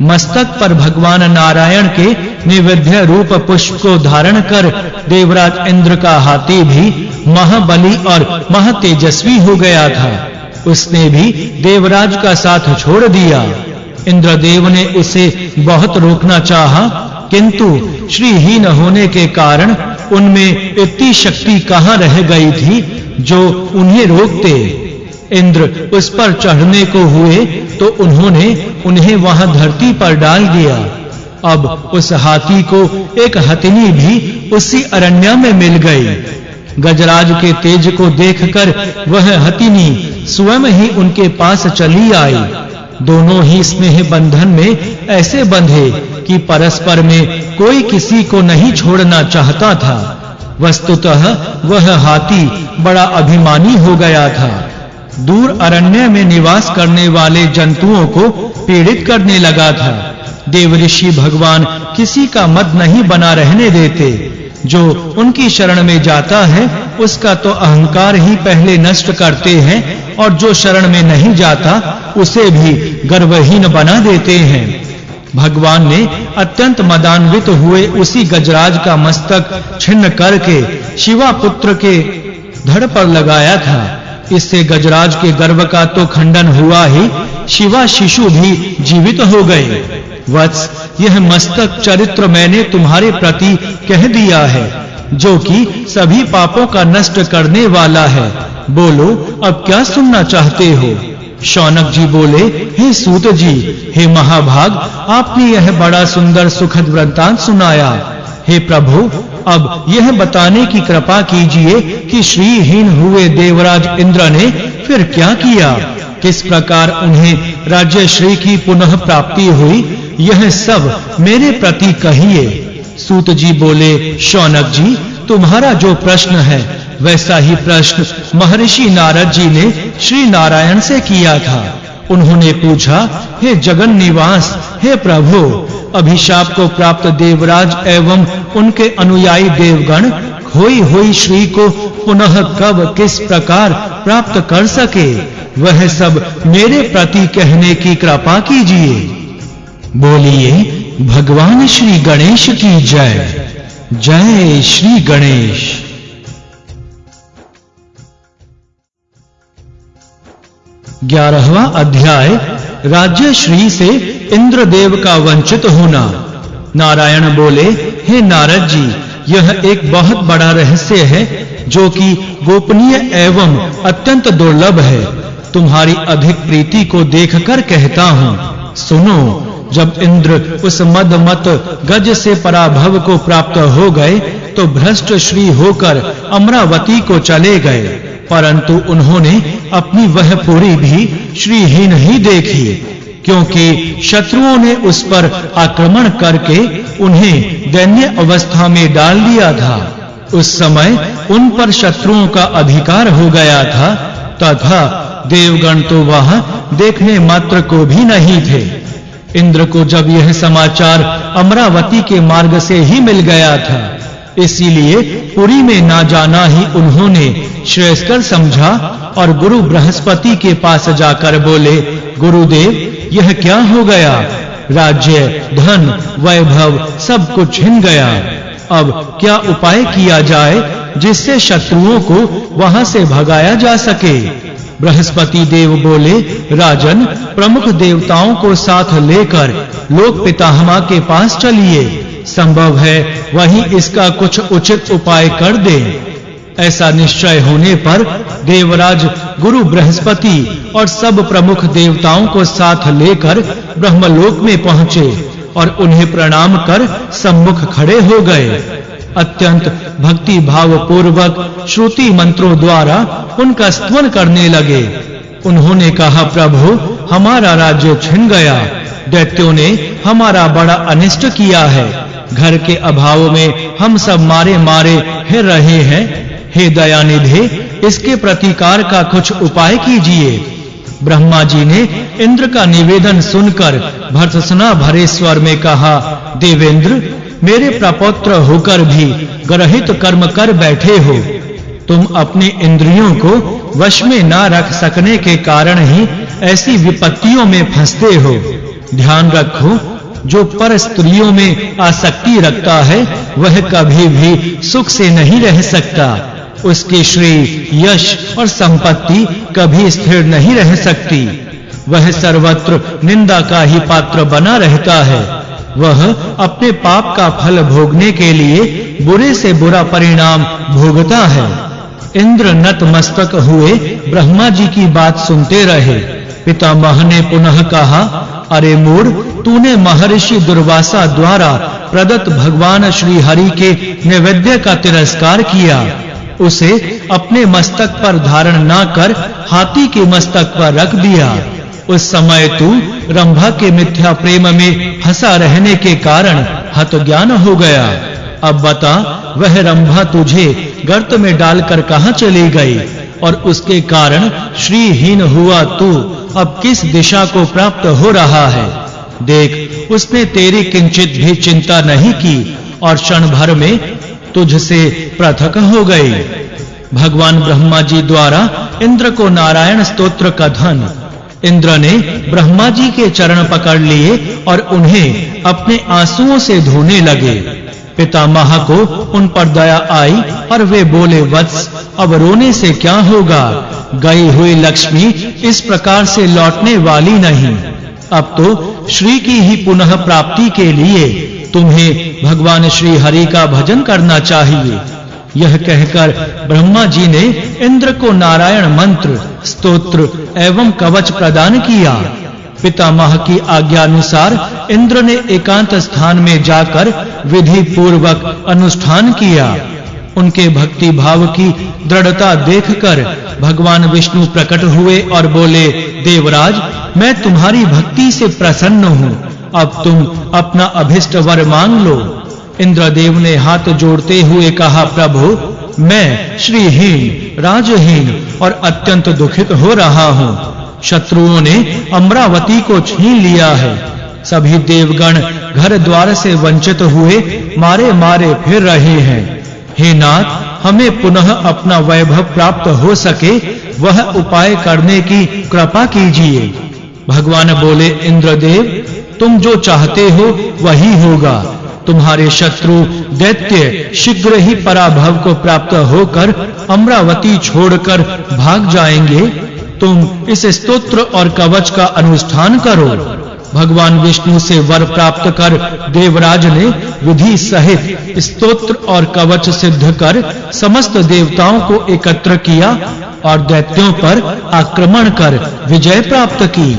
मस्तक पर भगवान नारायण के नैवेद्य रूप पुष्प को धारण कर देवराज इंद्र का हाथी भी महाबली और महातेजस्वी हो गया था। उसने भी देवराज का साथ छोड़ दिया। इंद्रदेव ने उसे बहुत रोकना चाहा, किंतु श्रीहीन होने के कारण उनमें इतनी शक्ति कहां रह गई थी जो उन्हें रोकते। इंद्र उस पर चढ़ने को हुए तो उन्होंने उन्हें वहां धरती पर डाल दिया। अब उस हाथी को एक हथिनी भी उसी अरण्य में मिल गई। गजराज के तेज को देखकर वह हथिनी स्वयं ही उनके पास चली आई। दोनों ही स्नेह बंधन में ऐसे बंधे कि परस्पर में कोई किसी को नहीं छोड़ना चाहता था। वस्तुतः वह हाथी बड़ा अभिमानी हो गया था। दूर अरण्य में निवास करने वाले जंतुओं को पीड़ित करने लगा था। देवऋषि भगवान किसी का मत नहीं बना रहने देते। जो उनकी शरण में जाता है उसका तो अहंकार ही पहले नष्ट करते हैं, और जो शरण में नहीं जाता उसे भी गर्वहीन बना देते हैं। भगवान ने अत्यंत मदान्वित हुए उसी गजराज का मस्तक छिन्न करके शिवा पुत्र के धड़ पर लगाया था। इससे गजराज के गर्व का तो खंडन हुआ ही, शिवा शिशु भी जीवित हो गए। वत्स, यह मस्तक चरित्र मैंने तुम्हारे प्रति कह दिया है, जो कि सभी पापों का नष्ट करने वाला है। बोलो, अब क्या सुनना चाहते हो? शौनक जी बोले, हे सूत जी, हे महाभाग, आपने यह बड़ा सुंदर सुखद वृत्तांत सुनाया। हे प्रभु, अब यह बताने की कृपा कीजिए कि श्रीहीन हुए देवराज इंद्र ने फिर क्या किया, किस प्रकार उन्हें राज्य श्री की पुनः प्राप्ति हुई, यह सब मेरे प्रति कहिए। सूत जी बोले, शौनक जी, तुम्हारा जो प्रश्न है वैसा ही प्रश्न महर्षि नारद जी ने श्री नारायण से किया था। उन्होंने पूछा, हे जगन निवास, हे प्रभु, अभिशाप को प्राप्त देवराज एवं उनके अनुयायी देवगण खोई हुई श्री को पुनः कब किस प्रकार प्राप्त कर सके, वह सब मेरे प्रति कहने की कृपा कीजिए। बोलिए, भगवान श्री गणेश की जय। जय श्री गणेश। ग्यारहवां अध्याय, राज्य श्री से इंद्रदेव का वंचित होना। नारायण बोले, हे नारद जी, यह एक बहुत बड़ा रहस्य है जो कि गोपनीय एवं अत्यंत दुर्लभ है। तुम्हारी अधिक प्रीति को देखकर कहता हूं, सुनो। जब इंद्र उस मदमत गज से पराभव को प्राप्त हो गए तो भ्रष्ट श्री होकर अमरावती को चले गए, परंतु उन्होंने अपनी वह पुरी भी श्रीहीन ही देखी, क्योंकि शत्रुओं ने उस पर आक्रमण करके उन्हें दैन्य अवस्था में डाल दिया था। उस समय उन पर शत्रुओं का अधिकार हो गया था, तथा देवगण तो वहां देखने मात्र को भी नहीं थे। इंद्र को जब यह समाचार अमरावती के मार्ग से ही मिल गया था, इसीलिए पुरी में ना जाना ही उन्होंने श्रेयस्कर समझा और गुरु बृहस्पति के पास जाकर बोले, गुरुदेव, यह क्या हो गया? राज्य, धन, वैभव सब कुछ छिन गया। अब क्या उपाय किया जाए जिससे शत्रुओं को वहां से भगाया जा सके। बृहस्पति देव बोले, राजन, प्रमुख देवताओं को साथ लेकर लोक पितामह के पास चलिए, संभव है वहीं इसका कुछ उचित उपाय कर दे। ऐसा निश्चय होने पर देवराज गुरु बृहस्पति और सब प्रमुख देवताओं को साथ लेकर ब्रह्मलोक में पहुंचे और उन्हें प्रणाम कर सम्मुख खड़े हो गए। अत्यंत भक्ति भाव पूर्वक श्रुति मंत्रों द्वारा उनका स्तवन करने लगे। उन्होंने कहा, प्रभु, हमारा राज्य छिन गया, दैत्यों ने हमारा बड़ा अनिष्ट किया है, घर के अभाव में हम सब मारे मारे फिर रहे हैं। हे दयानिधे, इसके प्रतिकार का कुछ उपाय कीजिए। ब्रह्मा जी ने इंद्र का निवेदन सुनकर भर्त्सना भरे स्वर में कहा, देवेंद्र, मेरे प्रपौत्र होकर भी ग्रहित कर्म कर बैठे हो। तुम अपनी इंद्रियों को वश में ना रख सकने के कारण ही ऐसी विपत्तियों में फंसते हो। ध्यान रखो, जो पर स्त्रियों में आसक्ति रखता है वह कभी भी सुख से नहीं रह सकता। उसके श्री, यश और संपत्ति कभी स्थिर नहीं रह सकती। वह सर्वत्र निंदा का ही पात्र बना रहता है। वह अपने पाप का फल भोगने के लिए बुरे से बुरा परिणाम भोगता है। इंद्र नतमस्तक हुए ब्रह्मा जी की बात सुनते रहे। पितामह ने पुनः कहा, अरे मूढ़, तूने महर्षि दुर्वासा द्वारा प्रदत्त भगवान श्री हरि के नैवेद्य का तिरस्कार किया। उसे अपने मस्तक पर धारण ना कर हाथी के मस्तक पर रख दिया। उस समय तू रंभा के मिथ्या प्रेम में फंसा रहने के कारण हतज्ञान हो गया। अब बता, वह रंभा तुझे गर्त में डालकर कहां चली गई और उसके कारण श्रीहीन हुआ तू अब किस दिशा को प्राप्त हो रहा है? देख, उसने तेरी किंचित भी चिंता नहीं की और क्षण भर में तुझसे पृथक हो गई। भगवान ब्रह्मा जी द्वारा इंद्र को नारायण स्तोत्र का धन। इंद्र ने ब्रह्मा जी के चरण पकड़ लिए और उन्हें अपने आंसुओं से धोने लगे। पितामह को उन पर दया आई और वे बोले, वत्स, अब रोने से क्या होगा? गई हुई लक्ष्मी इस प्रकार से लौटने वाली नहीं। अब तो श्री की ही पुनः प्राप्ति के लिए तुम्हें भगवान श्री हरि का भजन करना चाहिए। यह कहकर ब्रह्मा जी ने इंद्र को नारायण मंत्र, स्तोत्र एवं कवच प्रदान किया। पितामह की आज्ञा अनुसार इंद्र ने एकांत स्थान में जाकर विधि पूर्वक अनुष्ठान किया। उनके भक्ति भाव की दृढ़ता देखकर भगवान विष्णु प्रकट हुए और बोले, देवराज, मैं तुम्हारी भक्ति से प्रसन्न हूँ। अब तुम अपना अभिष्ट वर मांग लो। इंद्रदेव ने हाथ जोड़ते हुए कहा, प्रभु, मैं श्रीहीन, राजहीन और अत्यंत दुखित हो रहा हूँ। शत्रुओं ने अमरावती को छीन लिया है। सभी देवगण घर द्वार से वंचित हुए मारे मारे फिर रहे हैं। हे नाथ, हमें पुनः अपना वैभव प्राप्त हो सके वह उपाय करने की कृपा कीजिए। भगवान बोले, इंद्रदेव, तुम जो चाहते हो वही होगा। तुम्हारे शत्रु दैत्य शीघ्र ही पराभव को प्राप्त होकर अमरावती छोड़कर भाग जाएंगे। तुम इस स्तोत्र और कवच का अनुष्ठान करो। भगवान विष्णु से वर प्राप्त कर देवराज ने विधि सहित स्तोत्र और कवच सिद्ध कर समस्त देवताओं को एकत्र किया और दैत्यों पर आक्रमण कर विजय प्राप्त की।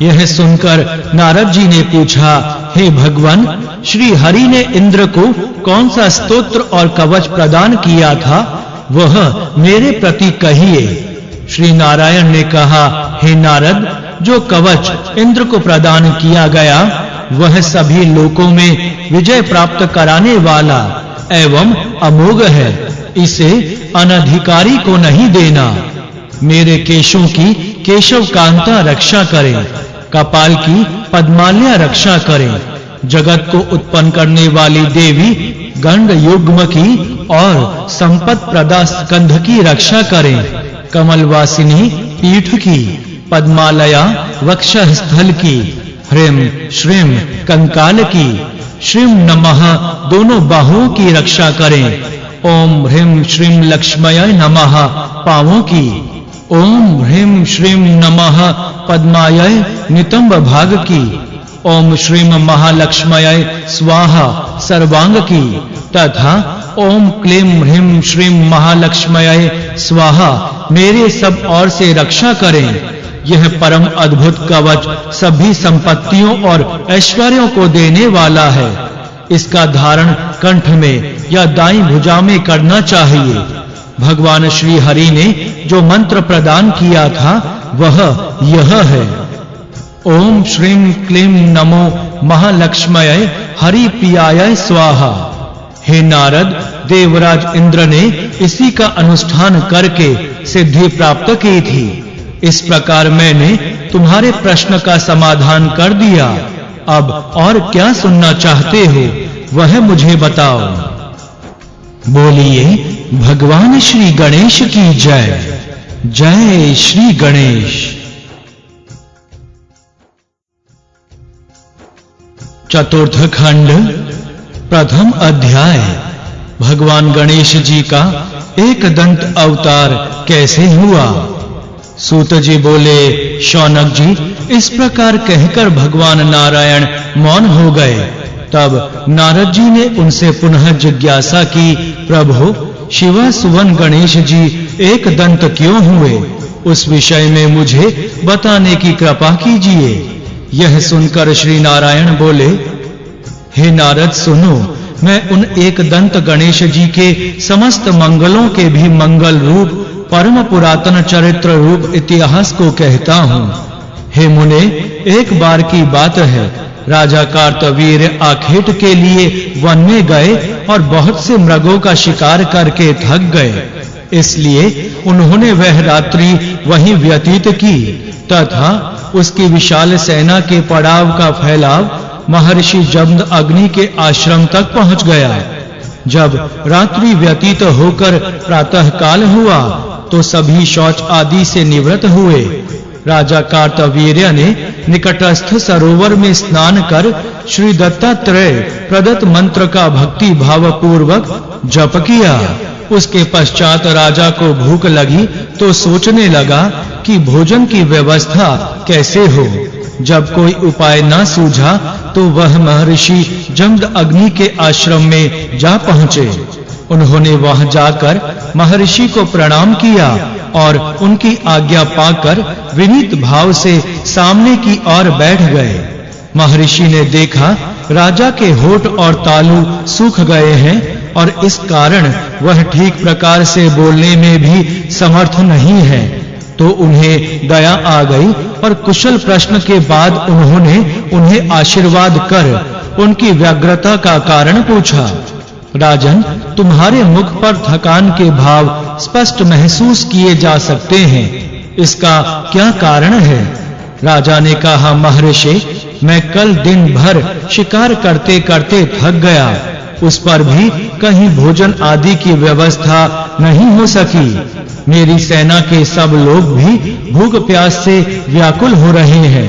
यह सुनकर नारद जी ने पूछा, हे भगवान, श्री हरि ने इंद्र को कौन सा स्तोत्र और कवच प्रदान किया था, वह मेरे प्रति कहिए। श्री नारायण ने कहा, हे नारद, जो कवच इंद्र को प्रदान किया गया वह सभी लोकों में विजय प्राप्त कराने वाला एवं अमोघ है। इसे अनधिकारी को नहीं देना। मेरे केशों की केशव कांता रक्षा करें, कपाल की पद्माल्या रक्षा करें, जगत को उत्पन्न करने वाली देवी गंड युग्म की और संपत प्रदा स्कंध की रक्षा करें, कमलवासिनी पीठ की, पद्मालया वक्षस्थल की, ह्रीं श्रीं कंकाल की, श्रीं नमः दोनों बाहुओं की रक्षा करें, ओम ह्रीं श्रीं लक्ष्म्यै नमः पांवों की। ओम ह्रीं श्रीं नमः पद्मायै नितंब भाग की। ओम श्रीं महालक्ष्म्यै स्वाहा सर्वांग की। तथा ओम क्लीं ह्रीं श्रीं महालक्ष्म्यै स्वाहा मेरे सब ओर से रक्षा करें। यह परम अद्भुत कवच सभी संपत्तियों और ऐश्वर्यों को देने वाला है। इसका धारण कंठ में या दाईं भुजा में करना चाहिए। भगवान श्री हरि ने जो मंत्र प्रदान किया था वह यह है। ओम श्रीं क्लीं नमो महालक्ष्म्यै हरि प्रियाय स्वाहा। हे नारद, देवराज इंद्र ने इसी का अनुष्ठान करके सिद्धि प्राप्त की थी। इस प्रकार मैंने तुम्हारे प्रश्न का समाधान कर दिया। अब और क्या सुनना चाहते हो वह मुझे बताओ। बोलिए भगवान श्री गणेश की जय। जय श्री गणेश। चतुर्थ खंड प्रथम अध्याय। भगवान गणेश जी का एक दंत अवतार कैसे हुआ। सूत जी बोले, शौनक जी, इस प्रकार कहकर भगवान नारायण मौन हो गए। तब नारद जी ने उनसे पुनः जिज्ञासा की, प्रभु, शिव सुवन गणेश जी एक दंत क्यों हुए? उस विषय में मुझे बताने की कृपा कीजिए। यह सुनकर श्री नारायण बोले, हे नारद सुनो, मैं उन एक दंत गणेश जी के समस्त मंगलों के भी मंगल रूप परम पुरातन चरित्र रूप इतिहास को कहता हूँ। हे मुने, एक बार की बात है, राजा कार्तवीर्य आखेट के लिए वन में गए और बहुत से मृगों का शिकार करके थक गए। इसलिए उन्होंने वह रात्रि वहीं व्यतीत की तथा उसकी विशाल सेना के पड़ाव का फैलाव महर्षि जमद अग्नि के आश्रम तक पहुंच गया। जब रात्रि व्यतीत होकर प्रातः काल हुआ तो सभी शौच आदि से निवृत्त हुए। राजा कार्तवीर्य ने निकटस्थ सरोवर में स्नान कर श्री दत्तात्रेय प्रदत्त मंत्र का भक्ति भाव पूर्वक जप किया। उसके पश्चात राजा को भूख लगी तो सोचने लगा कि भोजन की व्यवस्था कैसे हो। जब कोई उपाय न सूझा तो वह महर्षि जमद अग्नि के आश्रम में जा पहुंचे। उन्होंने वहां जाकर महर्षि को प्रणाम किया और उनकी आज्ञा पाकर विनीत भाव से सामने की ओर बैठ गए। महर्षि ने देखा राजा के होठ और तालू सूख गए हैं और इस कारण वह ठीक प्रकार से बोलने में भी समर्थ नहीं है। तो उन्हें दया आ गई और कुशल प्रश्न के बाद उन्होंने उन्हें आशीर्वाद कर उनकी व्यग्रता का कारण पूछा। राजन, तुम्हारे मुख पर थकान के भाव स्पष्ट महसूस किए जा सकते हैं, इसका क्या कारण है? राजा ने कहा, महर्षि, मैं कल दिन भर शिकार करते करते थक गया, उस पर भी कहीं भोजन आदि की व्यवस्था नहीं हो सकी। मेरी सेना के सब लोग भी भूख प्यास से व्याकुल हो रहे हैं।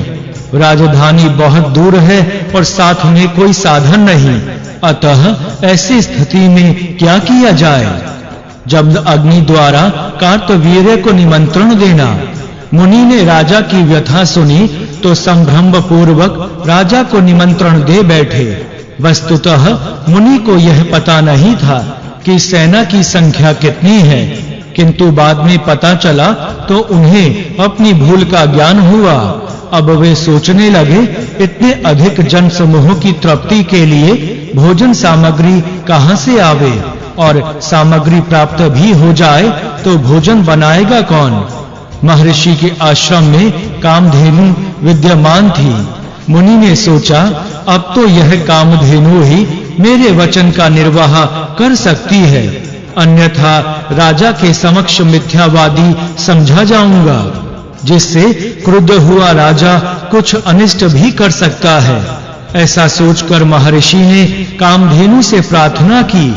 राजधानी बहुत दूर है और साथ में कोई साधन नहीं, अतः ऐसी स्थिति में क्या किया जाए? जमद अग्नि द्वारा कार्तवीर्य को निमंत्रण देना। मुनि ने राजा की व्यथा सुनी तो संभ्रम पूर्वक राजा को निमंत्रण दे बैठे। वस्तुतः मुनि को यह पता नहीं था कि सेना की संख्या कितनी है, किंतु बाद में पता चला तो उन्हें अपनी भूल का ज्ञान हुआ। अब वे सोचने लगे, इतने अधिक जन समूह की तृप्ति के लिए भोजन सामग्री कहां से आवे, और सामग्री प्राप्त भी हो जाए तो भोजन बनाएगा कौन? महर्षि के आश्रम में कामधेनु विद्यमान थी। मुनि ने सोचा, अब तो यह कामधेनु ही मेरे वचन का निर्वाह कर सकती है, अन्यथा राजा के समक्ष मिथ्यावादी समझा जाऊंगा, जिससे क्रुद्ध हुआ राजा कुछ अनिष्ट भी कर सकता है। ऐसा सोचकर महर्षि ने कामधेनु से प्रार्थना की,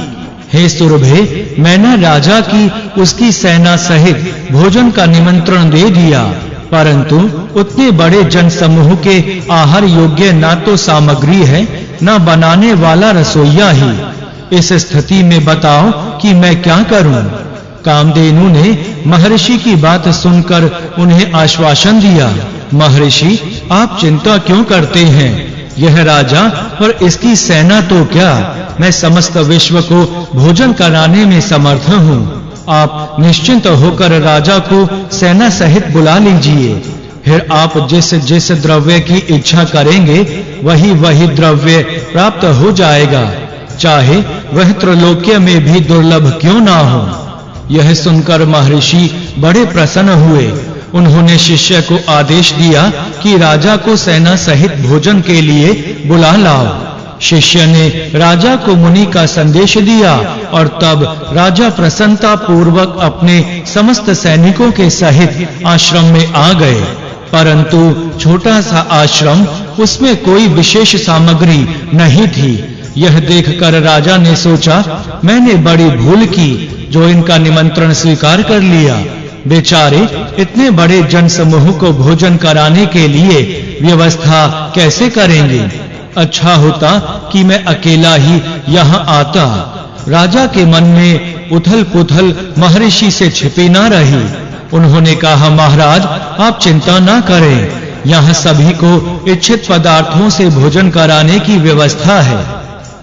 हे सुरभे, मैंने राजा की उसकी सेना सहित भोजन का निमंत्रण दे दिया, परंतु उतने बड़े जन समूह के आहार योग्य ना तो सामग्री है, ना बनाने वाला रसोइया ही। इस स्थिति में बताओ कि मैं क्या करूं? कामधेनु ने महर्षि की बात सुनकर उन्हें आश्वासन दिया। महर्षि, आप चिंता क्यों करते हैं? यह राजा और इसकी सेना तो क्या, मैं समस्त विश्व को भोजन कराने में समर्थ हूं। आप निश्चिंत होकर राजा को सेना सहित बुला लीजिए। फिर आप जिस द्रव्य की इच्छा करेंगे वही द्रव्य प्राप्त हो जाएगा, चाहे वह त्रैलोक्य में भी दुर्लभ क्यों ना हो। यह सुनकर महर्षि बड़े प्रसन्न हुए। उन्होंने शिष्य को आदेश दिया कि राजा को सेना सहित भोजन के लिए बुला लाओ। शिष्य ने राजा को मुनि का संदेश दिया और तब राजा प्रसन्नता पूर्वक अपने समस्त सैनिकों के सहित आश्रम में आ गए। परंतु छोटा सा आश्रम, उसमें कोई विशेष सामग्री नहीं थी। यह देखकर राजा ने सोचा, मैंने बड़ी भूल की जो इनका निमंत्रण स्वीकार कर लिया। बेचारे इतने बड़े जन समूह को भोजन कराने के लिए व्यवस्था कैसे करेंगे? अच्छा होता कि मैं अकेला ही यहाँ आता। राजा के मन में उथल-पुथल महर्षि से छिपी ना रही। उन्होंने कहा, महाराज, आप चिंता ना करें, यहाँ सभी को इच्छित पदार्थों से भोजन कराने की व्यवस्था है।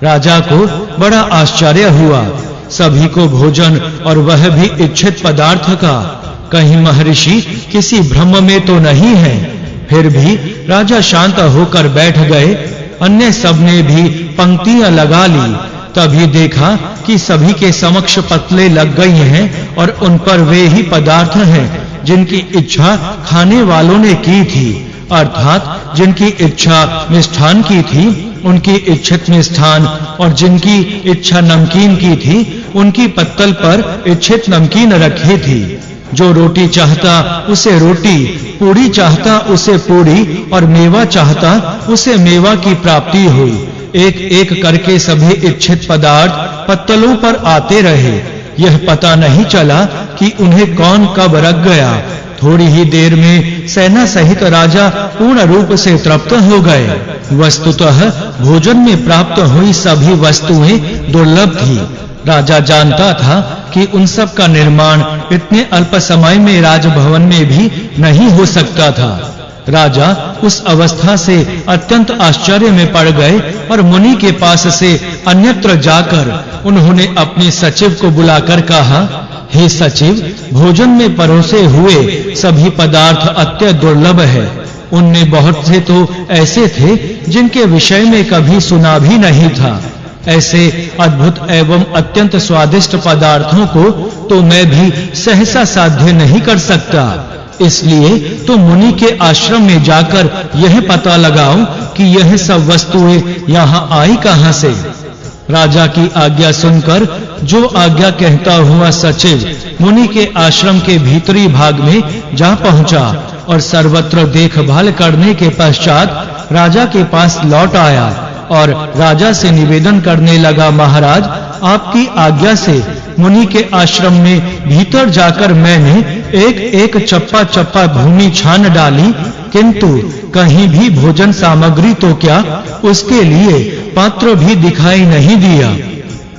राजा को बड़ा आश्चर्य हुआ। सभी को भोजन और वह भी इच्छित पदार्थ का। कहीं महर्षि किसी भ्रम में तो नहीं है। फिर भी राजा शांत होकर बैठ गए। अन्य सबने भी पंक्तियां लगा ली। तभी देखा कि सभी के समक्ष पतले लग गई हैं और उन पर वे ही पदार्थ हैं जिनकी इच्छा खाने वालों ने की थी। अर्थात जिनकी इच्छा मिष्ठान की थी उनकी इच्छित मिष्ठान, और जिनकी इच्छा नमकीन की थी उनकी पत्तल पर इच्छित नमकीन रखी थी। जो रोटी चाहता उसे रोटी, पूड़ी चाहता उसे पूड़ी और मेवा चाहता उसे मेवा की प्राप्ति हुई। एक एक करके सभी इच्छित पदार्थ पत्तलों पर आते रहे। यह पता नहीं चला कि उन्हें कौन कब रख गया। थोड़ी ही देर में सेना सहित राजा पूर्ण रूप से तृप्त हो गए। वस्तुतः भोजन में प्राप्त हुई सभी वस्तुएं दुर्लभ थी। राजा जानता था कि उन सब का निर्माण इतने अल्प समय में राजभवन में भी नहीं हो सकता था। राजा उस अवस्था से अत्यंत आश्चर्य में पड़ गए और मुनि के पास से अन्यत्र जाकर उन्होंने अपने सचिव को बुलाकर कहा, हे सचिव, भोजन में परोसे हुए सभी पदार्थ अत्यंत दुर्लभ है। उनमें बहुत से तो ऐसे थे जिनके विषय में कभी सुना भी नहीं था। ऐसे अद्भुत एवं अत्यंत स्वादिष्ट पदार्थों को तो मैं भी सहसा साध्य नहीं कर सकता। इसलिए तो मुनि के आश्रम में जाकर यह पता लगाओ कि यह सब वस्तुएं यहाँ आई कहां से। राजा की आज्ञा सुनकर जो आज्ञा कहता हुआ सचिव मुनि के आश्रम के भीतरी भाग में जा पहुंचा और सर्वत्र देखभाल करने के पश्चात राजा के पास लौट आया और राजा से निवेदन करने लगा, महाराज, आपकी आज्ञा से मुनि के आश्रम में भीतर जाकर मैंने एक-एक चप्पा-चप्पा भूमि छान डाली, किंतु कहीं भी भोजन सामग्री तो क्या उसके लिए पात्र भी दिखाई नहीं दिया।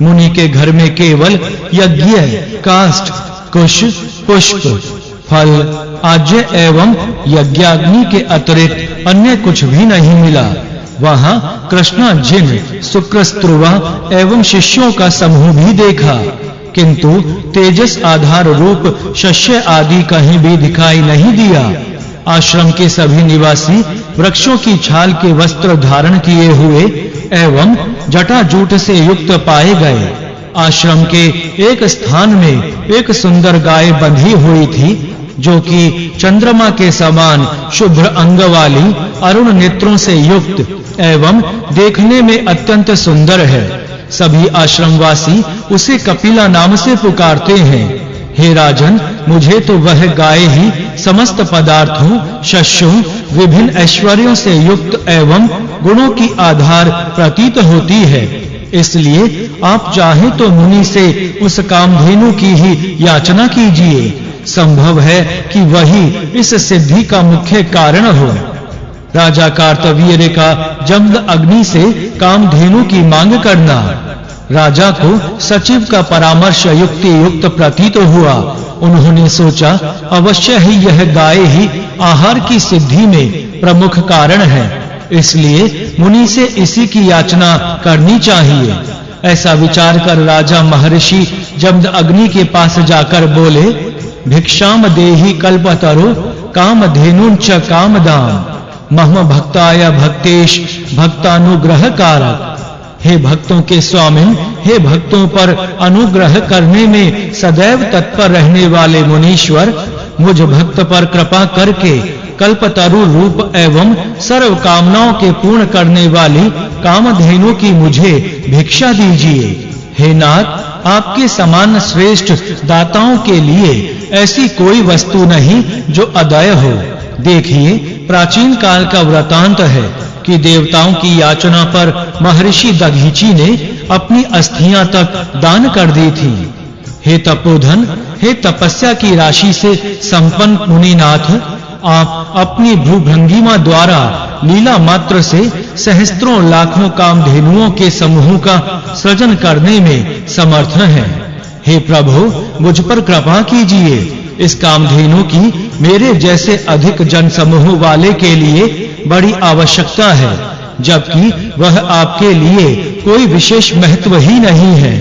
मुनि के घर में केवल यज्ञ, काष्ठ, कुश, पुष्प, फल, आज्य एवं यज्ञाग्नि के अतिरिक्त अन्य कुछ भी नहीं मिला। वहां कृष्णाजिन, शुक्रस्त्रुवा एवं शिष्यों का समूह भी देखा, किंतु तेजस आधार रूप शस्य आदि कहीं भी दिखाई नहीं दिया। आश्रम के सभी निवासी वृक्षों की छाल के वस्त्र धारण किए हुए एवं जटाजूट से युक्त पाए गए। आश्रम के एक स्थान में एक सुंदर गाय बंधी हुई थी, जो कि चंद्रमा के समान शुभ्र अंग वाली, अरुण नेत्रों से युक्त एवं देखने में अत्यंत सुंदर है। सभी आश्रमवासी उसे कपिला नाम से पुकारते हैं। हे राजन, मुझे तो वह गाय ही समस्त पदार्थों, शस्यों, विभिन्न ऐश्वर्यों से युक्त एवं गुणों की आधार प्रतीत होती है। इसलिए आप चाहे तो मुनि से उस कामधेनु की ही याचना कीजिए। संभव है कि वही इस सिद्धि का मुख्य कारण हो। राजा कार्तवीर्य का जमद अग्नि से कामधेनु की मांग करना। राजा को सचिव का परामर्श युक्ति युक्त प्रतीत हुआ। उन्होंने सोचा, अवश्य ही यह गाय ही आहार की सिद्धि में प्रमुख कारण है, इसलिए मुनि से इसी की याचना करनी चाहिए। ऐसा विचार कर राजा महर्षि जमद अग्नि के पास जाकर बोले, भिक्षाम देहि कल्पतरो कामधेनुं च कामदाम मम भक्ताय भक्तेश भक्तानुग्रह कारक। हे भक्तों के स्वामिन, हे भक्तों पर अनुग्रह करने में सदैव तत्पर रहने वाले मुनीश्वर, मुझ भक्त पर कृपा करके कल्पतरु रूप एवं सर्व कामनाओं के पूर्ण करने वाली कामधेनु की मुझे भिक्षा दीजिए। हे नाथ, आपके समान श्रेष्ठ दाताओं के लिए ऐसी कोई वस्तु नहीं जो अदय हो। देखिए, प्राचीन काल का वृतांत है कि देवताओं की याचना पर महर्षि दधीचि ने अपनी अस्थियां तक दान कर दी थी। हे तपोधन, हे तपस्या की राशि से संपन्न मुनिनाथ, आप अपनी भ्रूभंगिमा द्वारा लीला मात्र से सहस्त्रों लाखों कामधेनुओं के समूह का सृजन करने में समर्थ हैं। हे प्रभु, मुझ पर कृपा कीजिए। इस कामधेनु की मेरे जैसे अधिक जन समूह वाले के लिए बड़ी आवश्यकता है, जबकि वह आपके लिए कोई विशेष महत्व ही नहीं है।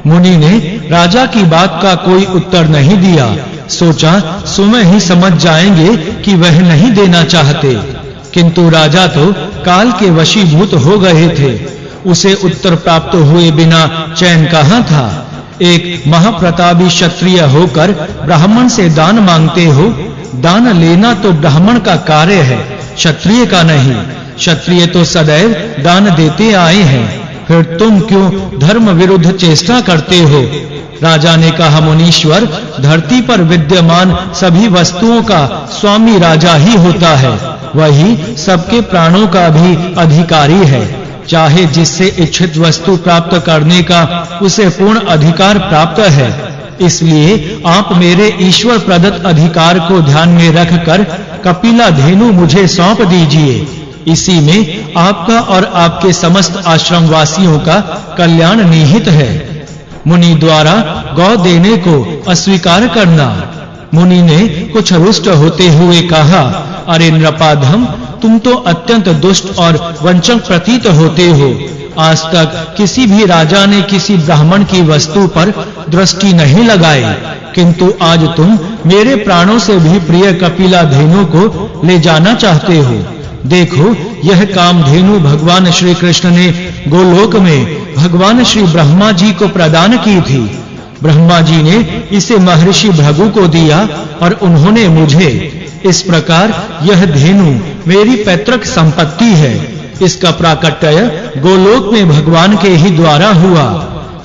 मुनि ने राजा की बात का कोई उत्तर नहीं दिया। सोचा, सुमय ही समझ जाएंगे कि वह नहीं देना चाहते, किंतु राजा तो काल के वशीभूत हो गए थे। उसे उत्तर प्राप्त हुए बिना चैन कहां था। एक महाप्रतापी क्षत्रिय होकर ब्राह्मण से दान मांगते हो। दान लेना तो ब्राह्मण का कार्य है, क्षत्रिय का नहीं। क्षत्रिय तो सदैव दान देते आए हैं, फिर तुम क्यों धर्म विरुद्ध चेष्टा करते हो? राजा ने कहा, मुनीश्वर, धरती पर विद्यमान सभी वस्तुओं का स्वामी राजा ही होता है। वही सबके प्राणों का भी अधिकारी है। चाहे जिससे इच्छित वस्तु प्राप्त करने का उसे पूर्ण अधिकार प्राप्त है। इसलिए आप मेरे ईश्वर प्रदत्त अधिकार को ध्यान में रखकर कपिला धेनु मुझे सौंप दीजिए। इसी में आपका और आपके समस्त आश्रम वासियों का कल्याण निहित है। मुनि द्वारा गौ देने को अस्वीकार करना। मुनि ने कुछ रुष्ट होते हुए कहा, अरे नृपाधम, तुम तो अत्यंत दुष्ट और वंचक प्रतीत होते हो। आज तक किसी भी राजा ने किसी ब्राह्मण की वस्तु पर दृष्टि नहीं लगाई, किंतु आज तुम मेरे प्राणों से भी प्रिय कपिला धेनु को ले जाना चाहते हो। देखो, यह कामधेनु भगवान श्री कृष्ण ने गोलोक में भगवान श्री ब्रह्मा जी को प्रदान की थी। ब्रह्मा जी ने इसे महर्षि भृगु को दिया और उन्होंने मुझे। इस प्रकार यह धेनु मेरी पैतृक संपत्ति है। इसका प्राकट्य गोलोक में भगवान के ही द्वारा हुआ।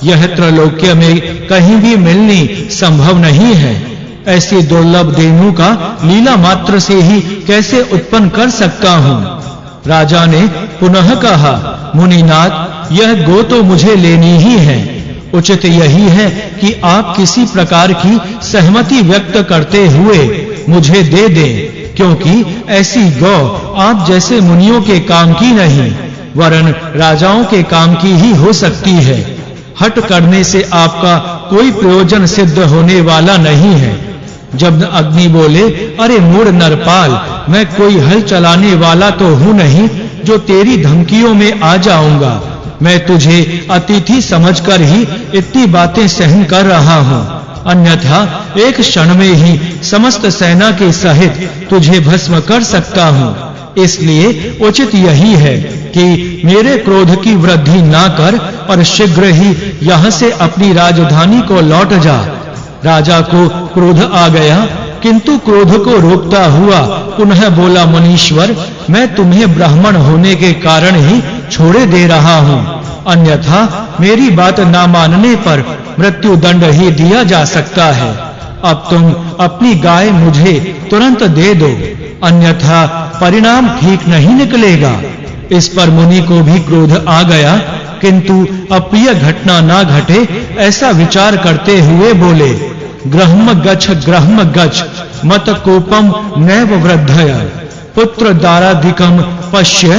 यह त्रैलोक्य में कहीं भी मिलनी संभव नहीं है। ऐसी दुर्लभ धेनु का लीला मात्र से ही कैसे उत्पन्न कर सकता हूँ? राजा ने पुनः कहा, मुनिनाथ, यह गो तो मुझे लेनी ही है। उचित यही है कि आप किसी प्रकार की सहमति व्यक्त करते हुए मुझे दे दें, क्योंकि ऐसी गौ आप जैसे मुनियों के काम की नहीं, वरन राजाओं के काम की ही हो सकती है। हट करने से आपका कोई प्रयोजन सिद्ध होने वाला नहीं है। जब अग्नि बोले, अरे मूढ़ नरपाल, मैं कोई हल चलाने वाला तो हूं नहीं जो तेरी धमकियों में आ जाऊंगा। मैं तुझे अतिथि समझकर ही इतनी बातें सहन कर रहा हूं, अन्यथा एक क्षण में ही समस्त सेना के सहित तुझे भस्म कर सकता हूं। इसलिए उचित यही है कि मेरे क्रोध की वृद्धि ना कर और शीघ्र ही यहां से अपनी राजधानी को लौट जा। राजा को क्रोध आ गया, किंतु क्रोध को रोकता हुआ पुनः बोला, मुनीश्वर, मैं तुम्हें ब्राह्मण होने के कारण ही छोड़े दे रहा हूं, अन्यथा मेरी बात ना मानने पर मृत्यु दंड ही दिया जा सकता है। अब तुम अपनी गाय मुझे तुरंत दे दो, अन्यथा परिणाम ठीक नहीं निकलेगा। इस पर मुनि को भी क्रोध आ गया, किंतु अप्रिय घटना ना घटे ऐसा विचार करते हुए बोले, ग्रह्म गच्छ मत कोपम नैव वृद्धय पुत्र दाराधिकम पश्य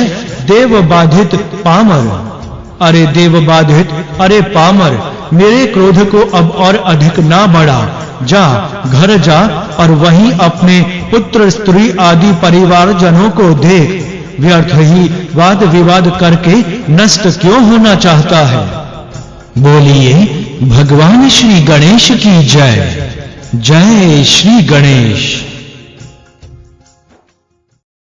देव बाधित पामर। अरे देवबाधित, अरे पामर, मेरे क्रोध को अब और अधिक ना बढ़ा। जा, घर जा और वहीं अपने पुत्र स्त्री आदि परिवार जनों को देख। व्यर्थ ही वाद विवाद करके नष्ट क्यों होना चाहता है। बोलिए भगवान श्री गणेश की जय। जय श्री गणेश।